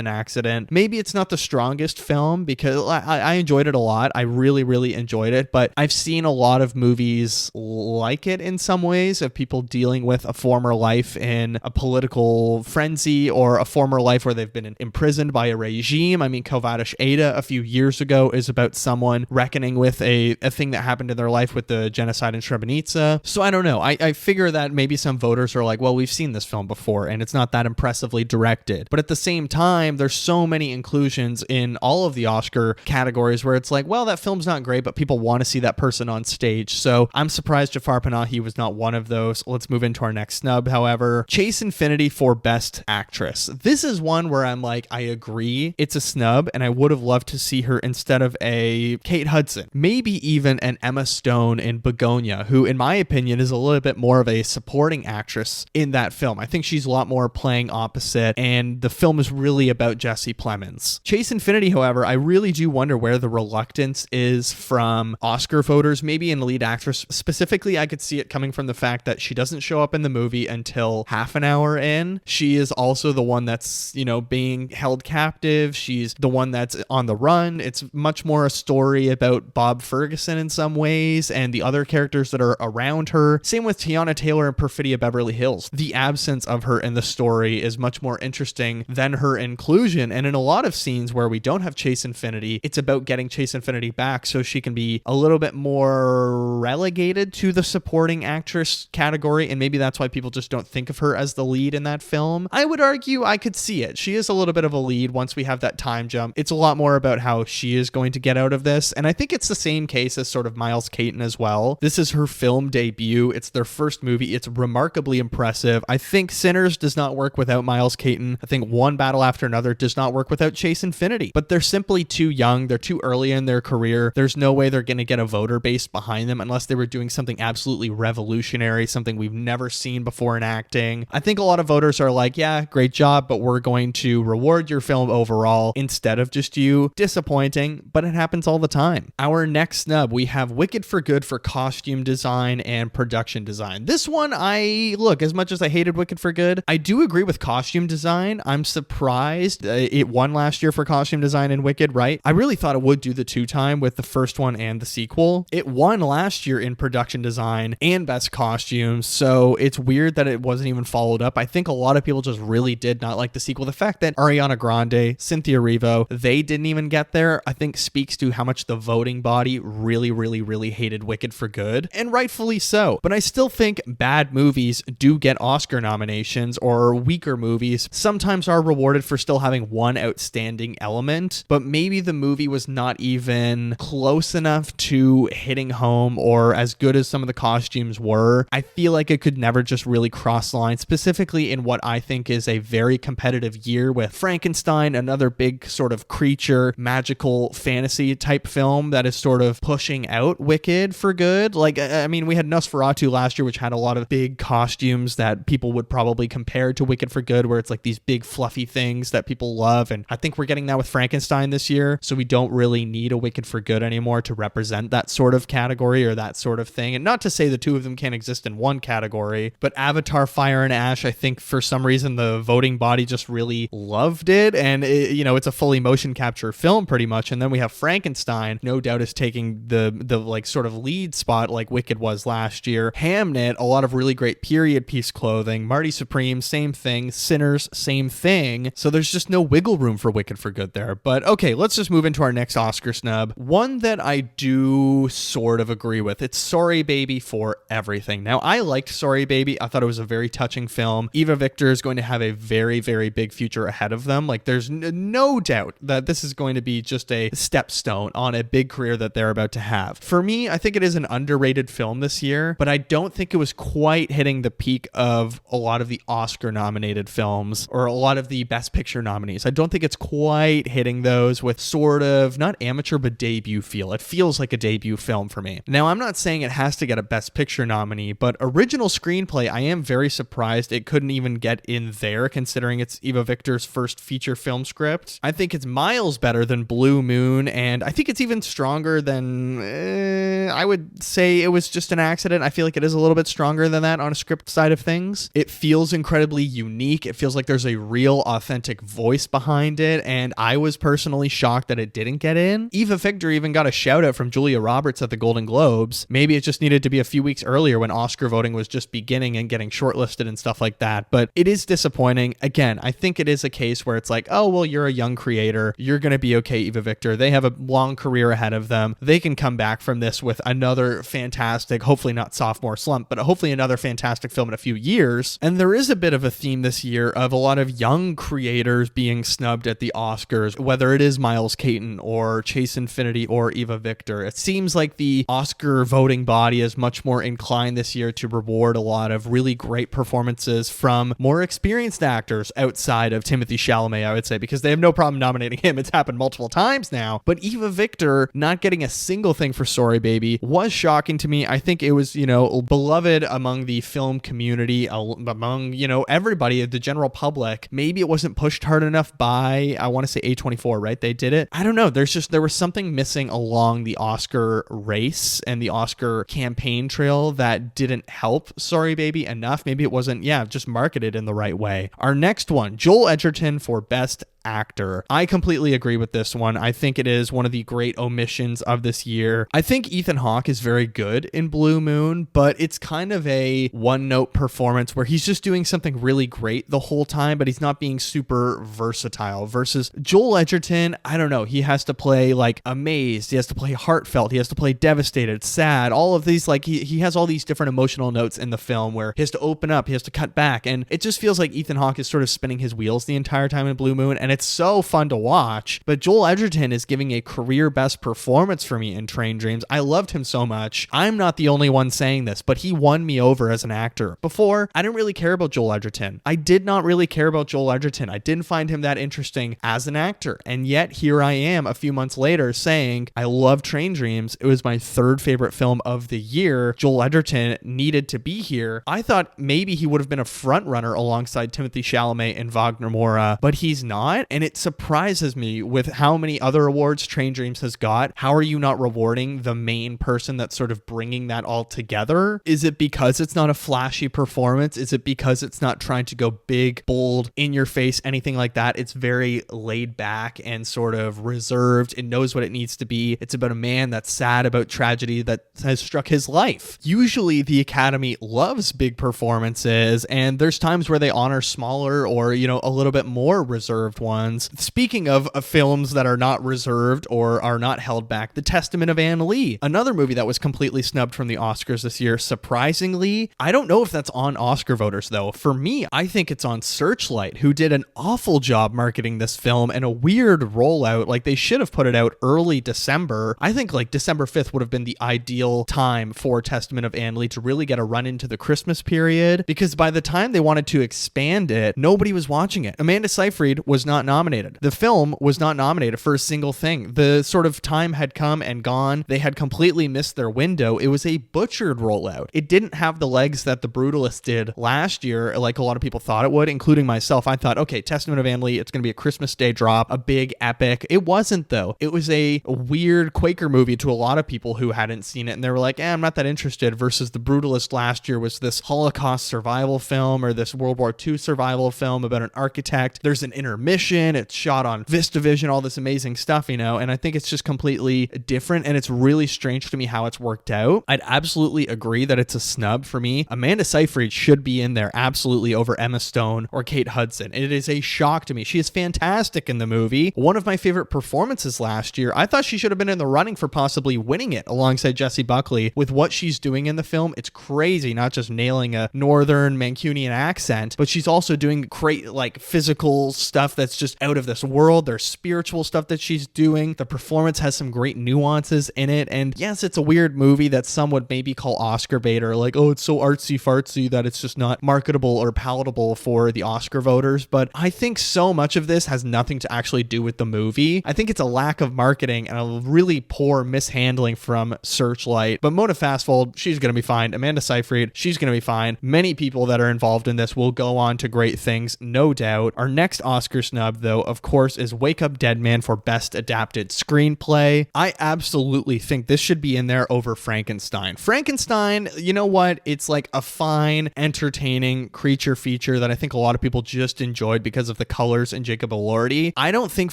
an Accident. Maybe it's not the strongest film, because I enjoyed it a lot. I really, really enjoyed it, but I've seen a lot of movies like it in some ways, of people dealing with a former life in a political frenzy, or a former life where they've been imprisoned by a regime. I mean, Kovadish Ada a few years ago is about someone reckoning with a thing that happened in their life with the genocide in Srebrenica. So I don't know. I figure that maybe some voters are like, well, we've seen this film before and it's not that impressively directed. But at the same time, there's so many inclusions in all of the Oscar categories where it's like, well, that film's not great, but people want to see that person on stage. So I'm surprised Jafar Panahi was not one of those. Let's move into our next snub, however. Chase Infinity for Best Actress. This is one where I'm like, I agree it's a snub, and I would have loved to see her instead of a Kate Hudson, maybe even an Emma Stone in Begonia, who in my opinion is a little bit more of a supporting actress in that film. I think she's a lot more playing opposite, and the film is really about Jesse Plemons. Chase Infinity, however, I really do wonder where the reluctance is from Oscar voters, maybe in lead actress. Specifically, I could see it coming from the fact that she doesn't show up in the movie until half an hour in. She is also the one that's, being held captive. She's the one that's on the run. It's much more a story about Bob Ferguson in some ways and the other characters that are around her. Same with Tiana Taylor in Perfidia Beverly Hills. The absence of her in the story is much more interesting than her inclusion. And in a lot of scenes where we don't have Chase Infinity, it's about getting Chase Infinity back so she can be a little bit more relegated to the supporting actress category. And maybe that's why people just don't think of her as the lead in that film. I would argue I could see it. She is a little bit of a lead once we have that time jump it's a lot more about how she is going to get out of this. And I think it's the same case as sort of Miles Caton as well. This is her film debut. It's their first movie. It's remarkably impressive. I think Sinners does not work without Miles Caton. I think One Battle After Another does not work without Chase Infinity. But they're simply too young. They're too early in their career. There's no way they're going to get a voter base behind them unless they were doing something absolutely revolutionary, something we've never seen before in acting. I think a lot of voters are like, yeah, great job, but we're going to reward your film overall instead of just you. Disappointing, but it happens all the time. Our next snub, we have Wicked for Good for costume design and production design. This one, as much as I hated Wicked for Good, I do agree with costume design. I'm surprised it won last year for costume design in Wicked, right? I really thought it would do the two-time with the first one and the sequel. It won last year in production design and best costumes, so it's weird that it wasn't even followed up. I think a lot of people just really did not like the sequel. The fact that Ariana Grande, Cynthia Erivo, they didn't even get there, I think speaks to how much the voting body really, really, really hated Wicked for Good, and rightfully so. But I still think bad movies do get Oscar nominations, or weaker movies sometimes are rewarded for still having one outstanding element, but maybe the movie was not even close enough to hitting home or as good as some of the costumes were. I feel like it could never just really cross lines, specifically in what I think is a very competitive year with Frankenstein, another big sort of creature, magical fantasy type film that is sort of pushing out Wicked for Good. Like, I mean, we had Nosferatu last year, which had a lot of big costumes that people would probably compare to Wicked for Good, where it's like these big fluffy things that people love. And I think we're getting that with Frankenstein this year. So we don't really need a Wicked for Good anymore to represent that sort of category or that sort of thing. And not to say the two of them can't exist in one category, but Avatar, Fire and Ash, I think for some reason the voting body just really loved it. And it's a fully motion capture film pretty much. And then we have Frankenstein, no doubt is taking the like sort of lead spot like Wicked was last year. Hamnet, a lot of really great period piece clothing. Marty Supreme, same thing. Sinners, same thing. So there's just no wiggle room for Wicked for Good there. But okay, let's just move into our next Oscar snub. One that I do sort of agree with. It's Sorry Baby for Everything. Now, I liked Sorry Baby. I thought it was a very touching film. Eva Victor is going to have a very, very big future ahead of them. Like, there's no doubt that this is going to be just a stepstone on a big career that they're about to have. For me, I think it is an underrated film this year, but I don't think it was quite hitting the peak of a lot of the Oscar-nominated films or a lot of the Best Picture nominees. I don't think it's quite hitting those with sort of, not amateur, but debut feel. It feels like a debut film for me. Now, I'm not saying it has to get a Best Picture nominee, but original screenplay, I am very surprised it couldn't even get in there, considering it's Eva Victor's first feature film script. I think it's miles better than Blue Moon, and I think it's even stronger than, I would say it was just an accident. I feel like it is a little bit stronger than that on a script side of things. It feels incredibly unique. It feels like there's a real, authentic voice behind it, and I was personally shocked that it didn't get in. Eva Victor even got a shout out from Julia Roberts at the Golden Globes. Maybe it just needed to be a few weeks earlier when Oscar voting was just beginning and getting shortlisted and stuff like that, but it is disappointing. Again, I think it is a case where it's like, oh, well, you're a young creator. You're going to be okay, Eva Victor. They have a long career ahead of them. They can come back from this with another fantastic, hopefully not sophomore slump, but hopefully another fantastic film in a few years. And there is a bit of a theme this year of a lot of young creators being snubbed at the Oscars, whether it is Miles Caton or Chase Infinity or Eva Victor. It seems like the Oscar voting body is much more inclined this year to reward a lot of really great performances from more experienced actors outside of Timothée Chalamet, I would say, because they have no problem nominating him. It's happened multiple times now. But Eva Victor not getting a single thing for Sorry Baby was shocking to me. I think it was, beloved among the film community, among, everybody, the general public. Maybe it wasn't pushed hard enough by, I want to say A24, right? They did it. I don't know. There was something missing along the Oscar race and the Oscar campaign trail that didn't help Sorry Baby enough. Maybe it wasn't, just marketed in the right way. Our next one, Joel Edgerton for Best Actor. I completely agree with this one. I think it is one of the great omissions of this year. I think Ethan Hawke is very good in Blue Moon, but it's kind of a one-note performance where he's just doing something really great the whole time, but he's not being super versatile. Versus Joel Edgerton, I don't know, he has to play like amazed, he has to play heartfelt, he has to play devastated, sad, all of these, like he has all these different emotional notes in the film where he has to open up, he has to cut back, and it just feels like Ethan Hawke is sort of spinning his wheels the entire time in Blue Moon, and it's so fun to watch. But Joel Edgerton is giving a career best performance for me in Train Dreams. I loved him so much. I'm not the only one saying this, but he won me over as an actor. Before, I didn't really care about Joel Edgerton. I did not really care about Joel Edgerton. I didn't find him that interesting as an actor. And yet here I am a few months later saying, I love Train Dreams. It was my third favorite film of the year. Joel Edgerton needed to be here. I thought maybe he would have been a front runner alongside Timothée Chalamet and Wagner Moura, but he's not. And it surprises me with how many other awards Train Dreams has got. How are you not rewarding the main person that's sort of bringing that all together? Is it because it's not a flashy performance? Is it because it's not trying to go big, bold, in your face, anything like that? It's very laid back and sort of reserved. It knows what it needs to be. It's about a man that's sad about tragedy that has struck his life. Usually the Academy loves big performances, and there's times where they honor smaller or, a little bit more reserved ones. Speaking of films that are not reserved or are not held back, The Testament of Anne Lee, another movie that was completely snubbed from the Oscars this year, surprisingly. I don't know if that's on Oscar voters though. For me, I think it's on Searchlight, who did an awful job marketing this film and a weird rollout. Like, they should have put it out early December. I think like December 5th would have been the ideal time for Testament of Anne Lee to really get a run into the Christmas period, because by the time they wanted to expand it, nobody was watching it. Amanda Seyfried was not nominated. The film was not nominated for a single thing. The sort of time had come and gone. They had completely missed their window. It was a butchered rollout. It didn't have the legs that The Brutalist did last year, like a lot of people thought it would, including myself. I thought, okay, Testament of Anne Lee, it's going to be a Christmas Day drop, a big epic. It wasn't though. It was a weird Quaker movie to a lot of people who hadn't seen it, and they were like, I'm not that interested, versus The Brutalist last year was this Holocaust survival film or this World War II survival film about an architect. There's an intermission. It's shot on VistaVision, all this amazing stuff, and I think it's just completely different, and it's really strange to me how it's worked out. I'd absolutely agree that it's a snub for me. Amanda Seyfried should be in there absolutely over Emma Stone or Kate Hudson. It is a shock to me. She is fantastic in the movie. One of my favorite performances last year. I thought she should have been in the running for possibly winning it alongside Jessie Buckley. With what she's doing in the film, it's crazy, not just nailing a northern Mancunian accent, but she's also doing great like physical stuff that's just out of this world. There's spiritual stuff that she's doing. The performance has some great nuances in it, and yes, it's a weird movie that some would maybe call Oscar bait, or like, oh, it's so artsy fartsy that it's just not marketable or palatable for the Oscar voters. But I think so much of this has nothing to actually do with the movie. I think it's a lack of marketing and a really poor mishandling from Searchlight. But Mona Fastfold, she's going to be fine. Amanda Seyfried, she's going to be fine. Many people that are involved in this will go on to great things, no doubt. Our next Oscar snub, though, of course, is Wake Up Dead Man for Best Adapted Screenplay. I absolutely think this should be in there over Frankenstein. Frankenstein, you know what? It's like a fine, entertaining creature feature that I think a lot of people just enjoyed because of the colors and Jacob Elordi. I don't think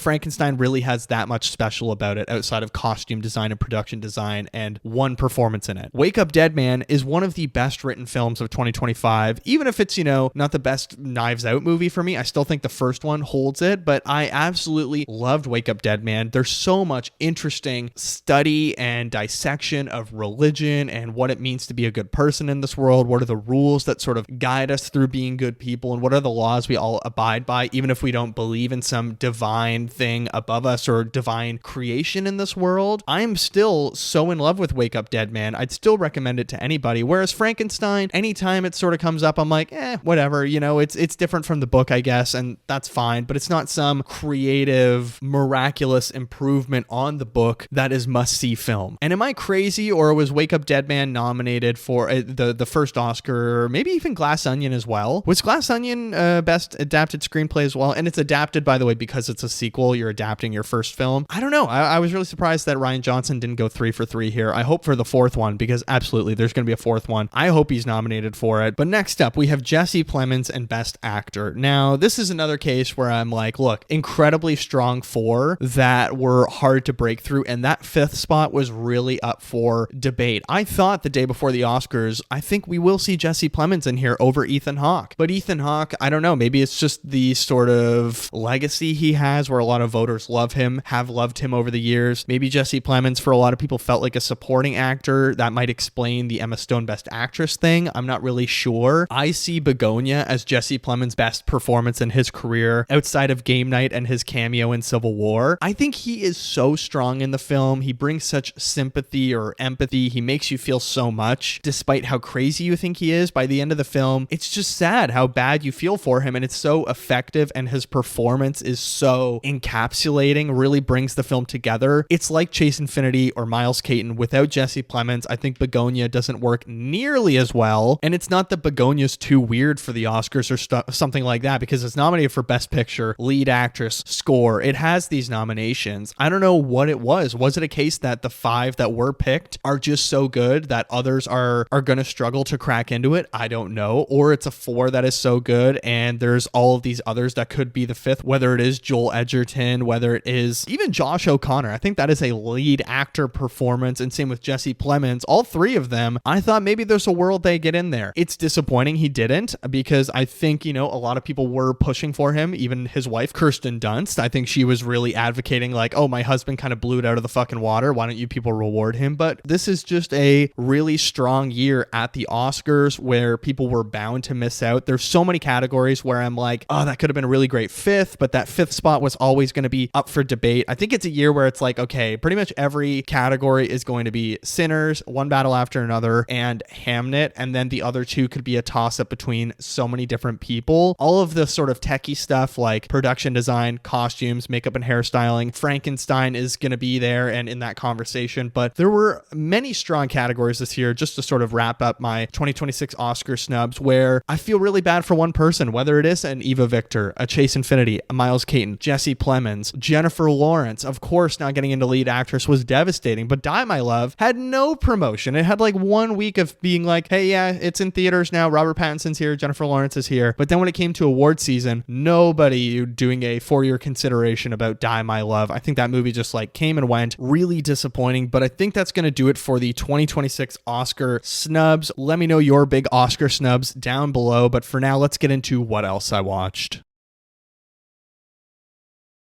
Frankenstein really has that much special about it outside of costume design and production design and one performance in it. Wake Up Dead Man is one of the best written films of 2025. Even if it's, not the best Knives Out movie for me, I still think the first one holds it, but I absolutely loved Wake Up Dead Man. There's so much interesting study and dissection of religion and what it means to be a good person in this world. What are the rules that sort of guide us through being good people, and what are the laws we all abide by, even if we don't believe in some divine thing above us or divine creation in this world. I'm still so in love with Wake Up Dead Man. I'd still recommend it to anybody. Whereas Frankenstein, anytime it sort of comes up, I'm like, whatever, it's different from the book, I guess, and that's fine, but it's not some creative, miraculous improvement on the book that is must-see film. And am I crazy, or was Wake Up Dead Man nominated for the first Oscar, maybe even Glass Onion as well? Was Glass Onion Best Adapted Screenplay as well? And it's adapted, by the way, because it's a sequel. You're adapting your first film. I don't know. I was really surprised that Rian Johnson didn't go 3 for 3 here. I hope for the fourth one, because absolutely there's going to be a fourth one. I hope he's nominated for it. But next up, we have Jesse Plemons and Best Actor. Now, this is another case where I'm like, look, incredibly strong 4 that were hard to break through, and that 5th spot was really up for debate. I thought the day before the Oscars, I think we will see Jesse Plemons in here over Ethan Hawke. But Ethan Hawke, I don't know, maybe it's just the sort of legacy he has where a lot of voters love him, have loved him over the years. Maybe Jesse Plemons, for a lot of people, felt like a supporting actor. That might explain the Emma Stone Best Actress thing. I'm not really sure. I see Begonia as Jesse Plemons' best performance in his career outside of Game Night and his cameo in Civil War. I think he is so strong in the film. He brings such sympathy or empathy. He makes you feel so much, despite how crazy you think he is. By the end of the film, it's just sad how bad you feel for him, and it's so effective, and his performance is so encapsulating, really brings the film together. It's like Chase Infinity or Miles Caton without Jesse Plemons. I think Begonia doesn't work nearly as well, and it's not that Begonia's too weird for the Oscars or something like that, because it's nominated for Best Picture, Lead Actress, Score. It has these nominations. I don't know what it was. Was it a case that the 5 that were picked are just so good that others are going to struggle to crack into it? I don't know. Or it's a 4 that is so good and there's all of these others that could be the 5th, whether it is Joel Edgerton, whether it is even Josh O'Connor. I think that is a lead actor performance, and same with Jesse Plemons. All 3 of them, I thought maybe there's a world they get in there. It's disappointing he didn't, because I think, a lot of people were pushing for him, even his wife, Kirsten Dunst. I think she was really advocating like, oh, my husband kind of blew it out of the fucking water. Why don't you people reward him? But this is just a really strong year at the Oscars where people were bound to miss out. There's so many categories where I'm like, oh, that could have been a really great 5th, but that 5th spot was always going to be up for debate. I think it's a year where it's like, okay, pretty much every category is going to be Sinners, One Battle After Another, and Hamnet, and then the other 2 could be a toss-up between so many different people. All of the sort of techie stuff like production design, costumes, makeup and hairstyling, Frankenstein is going to be there and in that conversation, but there were many strong categories this year. Just to sort of wrap up my 2026 Oscar snubs, where I feel really bad for one person, whether it is an Eva Victor, a Chase Infinity, a Miles Caton, Jesse Plemons, Jennifer Lawrence. Of course, not getting into lead actress was devastating, but Die My Love had no promotion. It had like 1 week of being like, hey, yeah, it's in theaters now. Robert Pattinson's here. Jennifer Lawrence is here. But then when it came to award season, nobody doing a for-year consideration about Die My Love. I think that movie just like came and went. Really disappointing, but I think that's going to do it for the 2026 Oscar snubs. Let me know your big Oscar snubs down below, but for now, let's get into what else I watched.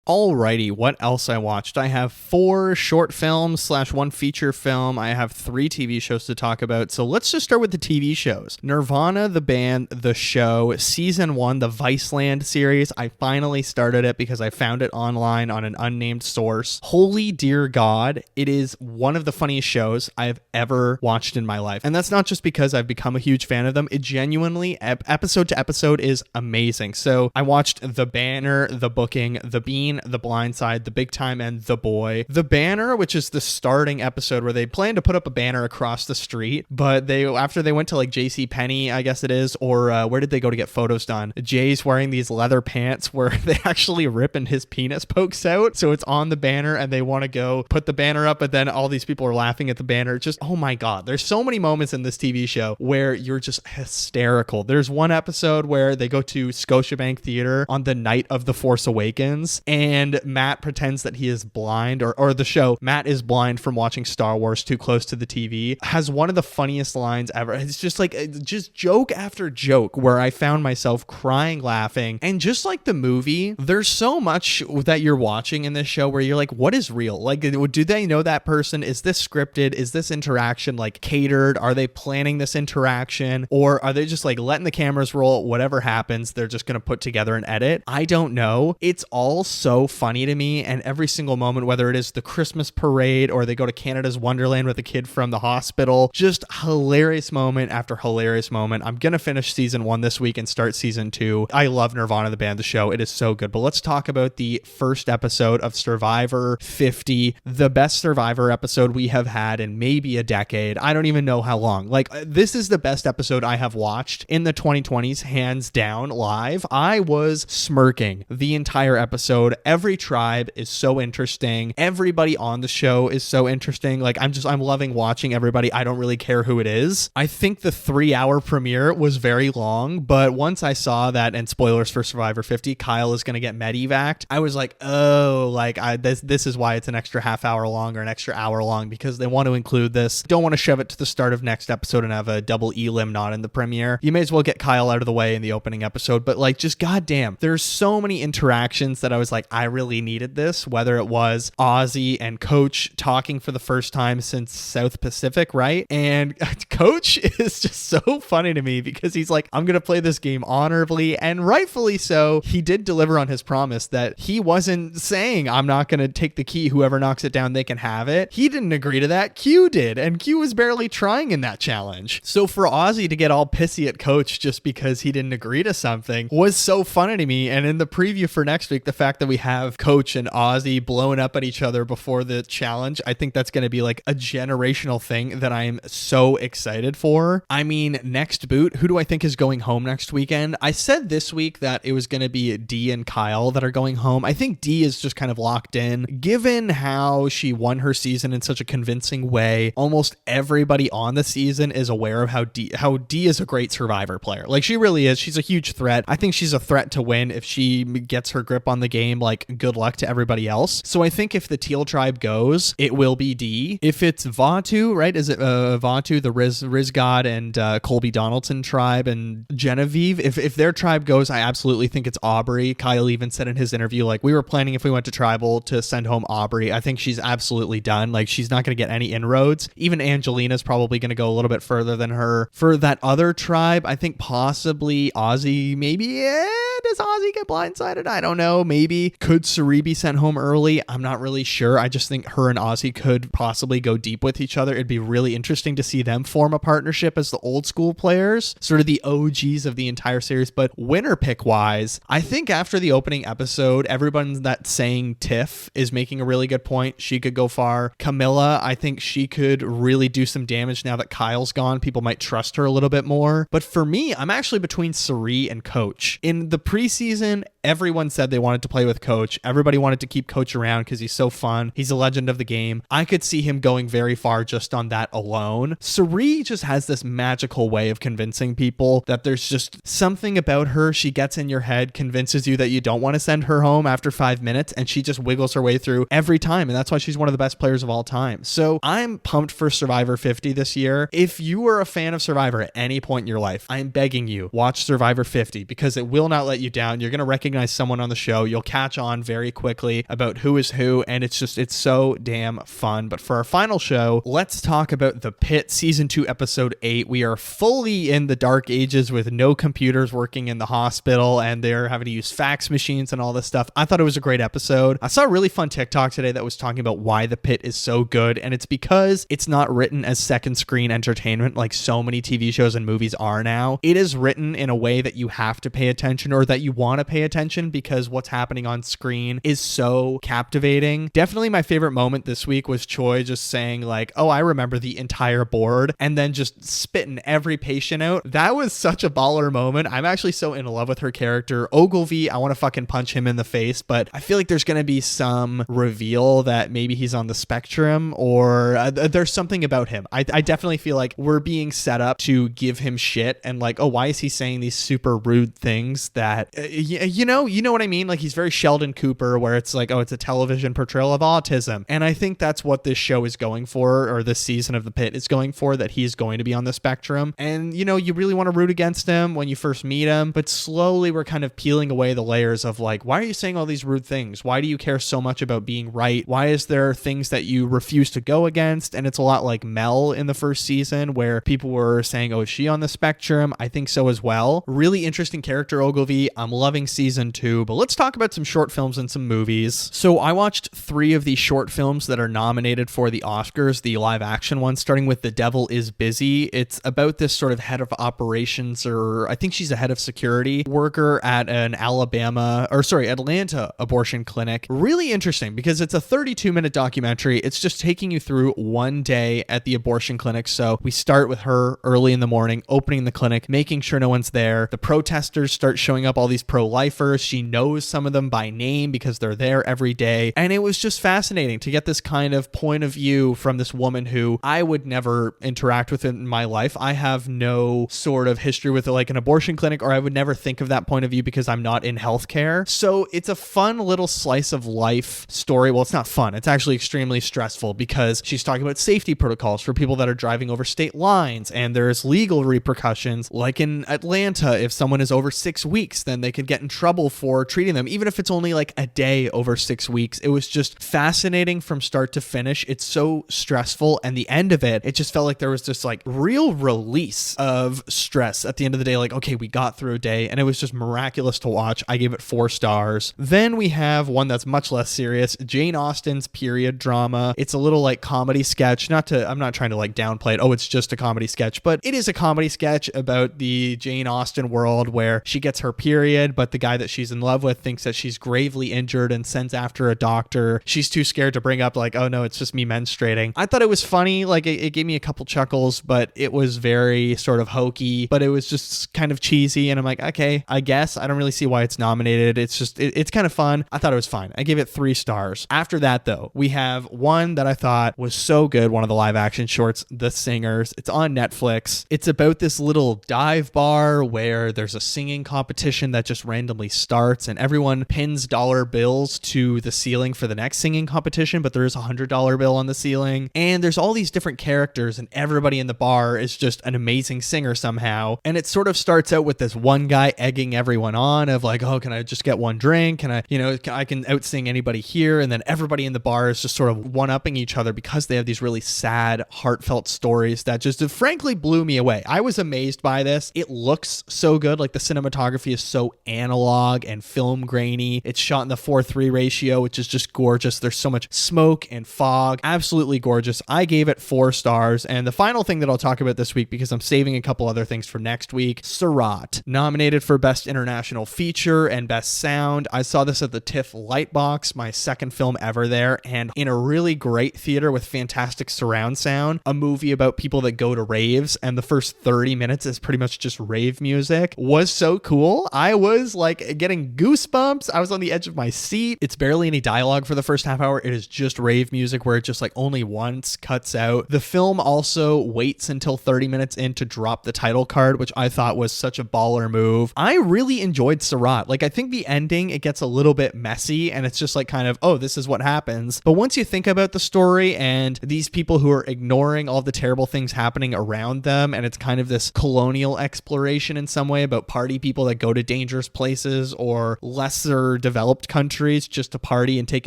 Alrighty, what else I watched? I have 4 short films / 1 feature film. I have 3 TV shows to talk about. So let's just start with the TV shows. Nirvana, the band, the show, season 1, the Viceland series. I finally started it because I found it online on an unnamed source. Holy dear God, it is one of the funniest shows I've ever watched in my life. And that's not just because I've become a huge fan of them. It genuinely, episode to episode, is amazing. So I watched The Banner, The Booking, The Bean, The Blind Side, The Big Time, and The Boy. The Banner, which is the starting episode where they plan to put up a banner across the street, but after they went to like JCPenney, I guess it is, or where did they go to get photos done? Jay's wearing these leather pants where they actually rip and his penis pokes out, so it's on the banner, and they want to go put the banner up, but then all these people are laughing at the banner. Just, oh my God, there's so many moments in this TV show where you're just hysterical. There's one episode where they go to Scotiabank Theater on the night of The Force Awakens, and Matt pretends that he is blind, or the show, Matt is blind from watching Star Wars too close to the TV, has one of the funniest lines ever. It's just like, just joke after joke where I found myself crying, laughing. And just like the movie, there's so much that you're watching in this show where you're like, what is real? Like, do they know that person? Is this scripted? Is this interaction like catered? Are they planning this interaction? Or are they just like letting the cameras roll? Whatever happens, they're just going to put together an edit. I don't know. It's all so funny to me, and every single moment, whether it is the Christmas parade or they go to Canada's Wonderland with a kid from the hospital, just hilarious moment after hilarious moment. I'm gonna finish season 1 this week and start season 2. I love Nirvana, the band, the show. It is so good. But let's talk about the first episode of Survivor 50, the best Survivor episode we have had in maybe a decade. I don't even know how long. Like, this is the best episode I have watched in the 2020s, hands down, live. I was smirking the entire episode. Every tribe is so interesting. Everybody on the show is so interesting. Like, I'm loving watching everybody. I don't really care who it is. I think the 3-hour premiere was very long, but once I saw that, and spoilers for Survivor 50, Kyle is going to get medevaced, I was like, oh, like this is why it's an extra half hour long or an extra hour long, because they want to include this. Don't want to shove it to the start of next episode and have a double elim not in the premiere. You may as well get Kyle out of the way in the opening episode, but like, just goddamn, there's so many interactions that I was like, I really needed this, whether it was Ozzy and Coach talking for the first time since South Pacific, right? And Coach is just so funny to me because he's like, I'm going to play this game honorably, and rightfully so. He did deliver on his promise that he wasn't saying, I'm not going to take the key. Whoever knocks it down, they can have it. He didn't agree to that. Q did, and Q was barely trying in that challenge. So for Ozzy to get all pissy at Coach just because he didn't agree to something was so funny to me. And in the preview for next week, the fact that we have Coach and Ozzy blowing up at each other before the challenge, I think that's going to be like a generational thing that I am so excited for. I mean, next boot, who do I think is going home next weekend? I said this week that it was going to be Dee and Kyle that are going home. I think Dee is just kind of locked in. Given how she won her season in such a convincing way, almost everybody on the season is aware of how Dee is a great Survivor player. Like, she really is. She's a huge threat. I think she's a threat to win if she gets her grip on the game. Like, good luck to everybody else. So I think if the Teal tribe goes, it will be Dee. If it's Vatu, right? Is it Vatu, the Riz God and Colby Donaldson tribe and Genevieve? If their tribe goes, I absolutely think it's Aubrey. Kyle even said in his interview, like, we were planning if we went to tribal to send home Aubrey. I think she's absolutely done. Like, she's not going to get any inroads. Even Angelina's probably going to go a little bit further than her. For that other tribe, I think possibly Ozzy, maybe. Yeah, does Ozzy get blindsided? I don't know. Maybe. Could Suri be sent home early? I'm not really sure. I just think her and Ozzy could possibly go deep with each other. It'd be really interesting to see them form a partnership as the old school players, sort of the OGs of the entire series. But winner pick wise, I think after the opening episode, everyone that's saying Tiff is making a really good point. She could go far. Camilla, I think she could really do some damage now that Kyle's gone. People might trust her a little bit more. But for me, I'm actually between Suri and Coach. In the preseason, everyone said they wanted to play with Coach. Everybody wanted to keep Coach around because he's so fun. He's a legend of the game. I could see him going very far just on that alone. Suri just has this magical way of convincing people that there's just something about her. She gets in your head, convinces you that you don't want to send her home after 5 minutes, and she just wiggles her way through every time. And that's why she's one of the best players of all time. So I'm pumped for Survivor 50 this year. If you are a fan of Survivor at any point in your life, I'm begging you, watch Survivor 50 because it will not let you down. You're going to recognize someone on the show. You'll catch on very quickly about who is who, and it's so damn fun. But for our final show, let's talk about The Pit Season 2, Episode 8. We are fully in the dark ages with no computers working in the hospital, and they're having to use fax machines and all this stuff. I thought it was a great episode. I saw a really fun TikTok today that was talking about why The Pit is so good, and it's because it's not written as second screen entertainment like so many TV shows and movies are now. It is written in a way that you have to pay attention or that you want to pay attention because what's happening on screen is so captivating. Definitely my favorite moment this week was Choi just saying like, oh, I remember the entire board, and then just spitting every patient out. That was such a baller moment. I'm actually so in love with her character. Ogilvy, I want to fucking punch him in the face, but I feel like there's going to be some reveal that maybe he's on the spectrum or there's something about him. I definitely feel like we're being set up to give him shit and like, oh, why is he saying these super rude things that, you know what I mean? Like, he's very Sheldon Cooper where it's like, oh, it's a television portrayal of autism. And I think that's what this show is going for, or this season of The Pit is going for, that he's going to be on the spectrum. And, you know, you really want to root against him when you first meet him, but slowly we're kind of peeling away the layers of like, why are you saying all these rude things? Why do you care so much about being right? Why is there things that you refuse to go against? And it's a lot like Mel in the first season where people were saying, oh, is she on the spectrum? I think so as well. Really interesting character, Ogilvy. I'm loving season 2, but let's talk about some short films and some movies. So I watched 3 of the short films that are nominated for the Oscars, the live action ones, starting with The Devil is Busy. It's about this sort of head of operations, or I think she's a head of security worker at an Atlanta abortion clinic. Really interesting because it's a 32-minute documentary. It's just taking you through one day at the abortion clinic. So we start with her early in the morning, opening the clinic, making sure no one's there. The protesters start showing up, all these pro-lifers. She knows some of them by name because they're there every day. And it was just fascinating to get this kind of point of view from this woman who I would never interact with in my life. I have no sort of history with like an abortion clinic, or I would never think of that point of view because I'm not in healthcare. So it's a fun little slice of life story. Well, it's not fun. It's actually extremely stressful because she's talking about safety protocols for people that are driving over state lines, and there's legal repercussions. Like in Atlanta, if someone is over 6 weeks, then they could get in trouble trouble for treating them, even if it's only like a day over 6 weeks. It was just fascinating from start to finish. It's so stressful, and the end of it just felt like there was this like real release of stress at the end of the day. Like, okay, we got through a day, and it was just miraculous to watch. I gave it 4 stars. Then we have one that's much less serious, Jane Austen's period drama. It's a little like comedy sketch. I'm not trying to like downplay it. Oh, it's just a comedy sketch, but it is a comedy sketch about the Jane Austen world where she gets her period, but the guy that she's in love with thinks that she's gravely injured and sends after a doctor. She's too scared to bring up like, oh no, it's just me menstruating. I thought it was funny. Like it gave me a couple chuckles, but it was very sort of hokey, but it was just kind of cheesy. And I'm like, okay, I guess I don't really see why it's nominated. It's just, it's kind of fun. I thought it was fine. I gave it 3 stars. After that though, we have one that I thought was so good. One of the live action shorts, The Singers. It's on Netflix. It's about this little dive bar where there's a singing competition that just randomly starts, and everyone pins dollar bills to the ceiling for the next singing competition, but there is a $100 bill on the ceiling, and there's all these different characters, and everybody in the bar is just an amazing singer somehow. And it sort of starts out with this one guy egging everyone on of like, oh, can I just get one drink? Can I, I can outsing anybody here. And then everybody in the bar is just sort of one-upping each other because they have these really sad, heartfelt stories that just frankly blew me away. I was amazed by this. It looks so good. Like the cinematography is so analog and film grainy. It's shot in the 4:3 ratio, which is just gorgeous. There's so much smoke and fog. Absolutely gorgeous. I gave it 4 stars. And the final thing that I'll talk about this week, because I'm saving a couple other things for next week, Surat, nominated for Best International Feature and Best Sound. I saw this at the TIFF Lightbox, my second film ever there, and in a really great theater with fantastic surround sound, a movie about people that go to raves, and the first 30 minutes is pretty much just rave music, was so cool. I was like getting goosebumps. I was on the edge of my seat. It's barely any dialogue for the first half hour. It is just rave music where it just like only once cuts out. The film also waits until 30 minutes in to drop the title card, which I thought was such a baller move. I really enjoyed Surat. Like, I think the ending, it gets a little bit messy, and it's just like kind of, oh, this is what happens. But once you think about the story and these people who are ignoring all the terrible things happening around them, and it's kind of this colonial exploration in some way about party people that go to dangerous places or lesser developed countries just to party and take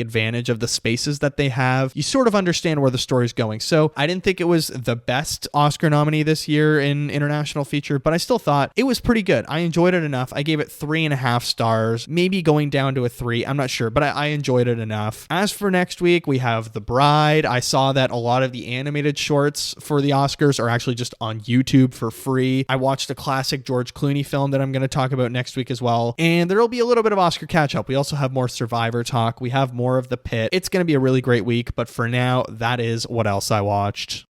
advantage of the spaces that they have, you sort of understand where the story's going. So I didn't think it was the best Oscar nominee this year in international feature, but I still thought it was pretty good. I enjoyed it enough. I gave it 3.5 stars, maybe going down to a 3. I'm not sure, but I enjoyed it enough. As for next week, we have The Bride. I saw that a lot of the animated shorts for the Oscars are actually just on YouTube for free. I watched a classic George Clooney film that I'm going to talk about next week as well. And there will be a little bit of Oscar catch-up. We also have more Survivor talk. We have more of The Pit. It's going to be a really great week, but for now, that is what else I watched.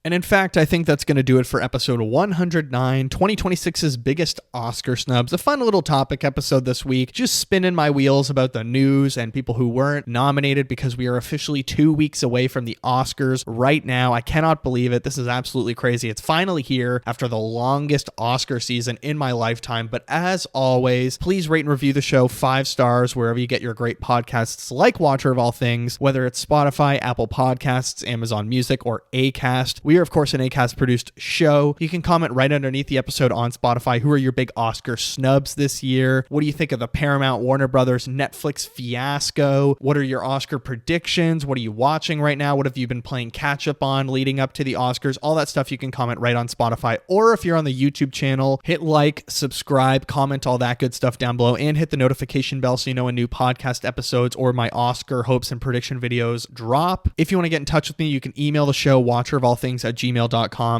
And in fact, I think that's going to do it for episode 109, 2026's biggest Oscar snubs. A fun little topic episode this week, just spinning my wheels about the news and people who weren't nominated, because we are officially 2 weeks away from the Oscars right now. I cannot believe it. This is absolutely crazy. It's finally here after the longest Oscar season in my lifetime. But as always, please rate and review the show 5 stars wherever you get your great podcasts like Watcher of All Things, whether it's Spotify, Apple Podcasts, Amazon Music, or Acast. We are, of course, an Acast-produced show. You can comment right underneath the episode on Spotify. Who are your big Oscar snubs this year? What do you think of the Paramount, Warner Brothers, Netflix fiasco? What are your Oscar predictions? What are you watching right now? What have you been playing catch-up on leading up to the Oscars? All that stuff you can comment right on Spotify. Or if you're on the YouTube channel, hit like, subscribe, comment, all that good stuff down below, and hit the notification bell so you know when new podcast episodes or my Oscar hopes and prediction videos drop. If you want to get in touch with me, you can email the show, watcherofallthings@gmail.com,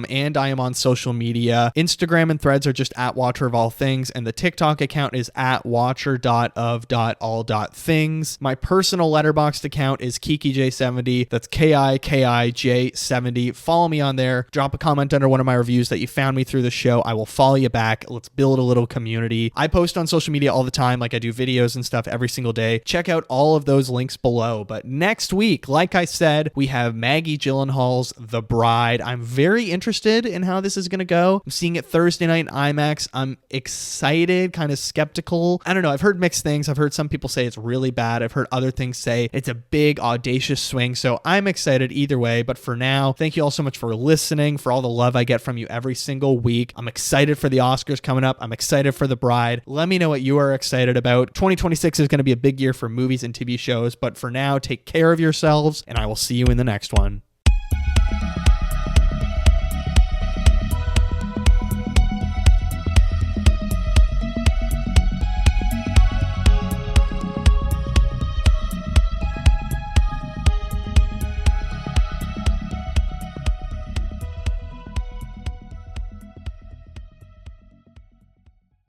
and I am on social media. Instagram and Threads are just at Watcher of All Things, and the TikTok account is at watcher.of.all.things. My personal Letterboxd account is KikiJ70. That's KIKIJ70. Follow me on there. Drop a comment under one of my reviews that you found me through the show. I will follow you back. Let's build a little community. I post on social media all the time, like I do videos and stuff every single day. Check out all of those links below. But next week, like I said, we have Maggie Gyllenhaal's The Bride. Bride. I'm very interested in how this is going to go. I'm seeing it Thursday night in IMAX. I'm excited, kind of skeptical. I don't know. I've heard mixed things. I've heard some people say it's really bad. I've heard other things say it's a big, audacious swing. So I'm excited either way. But for now, thank you all so much for listening, for all the love I get from you every single week. I'm excited for the Oscars coming up. I'm excited for The Bride. Let me know what you are excited about. 2026 is going to be a big year for movies and TV shows. But for now, take care of yourselves, and I will see you in the next one.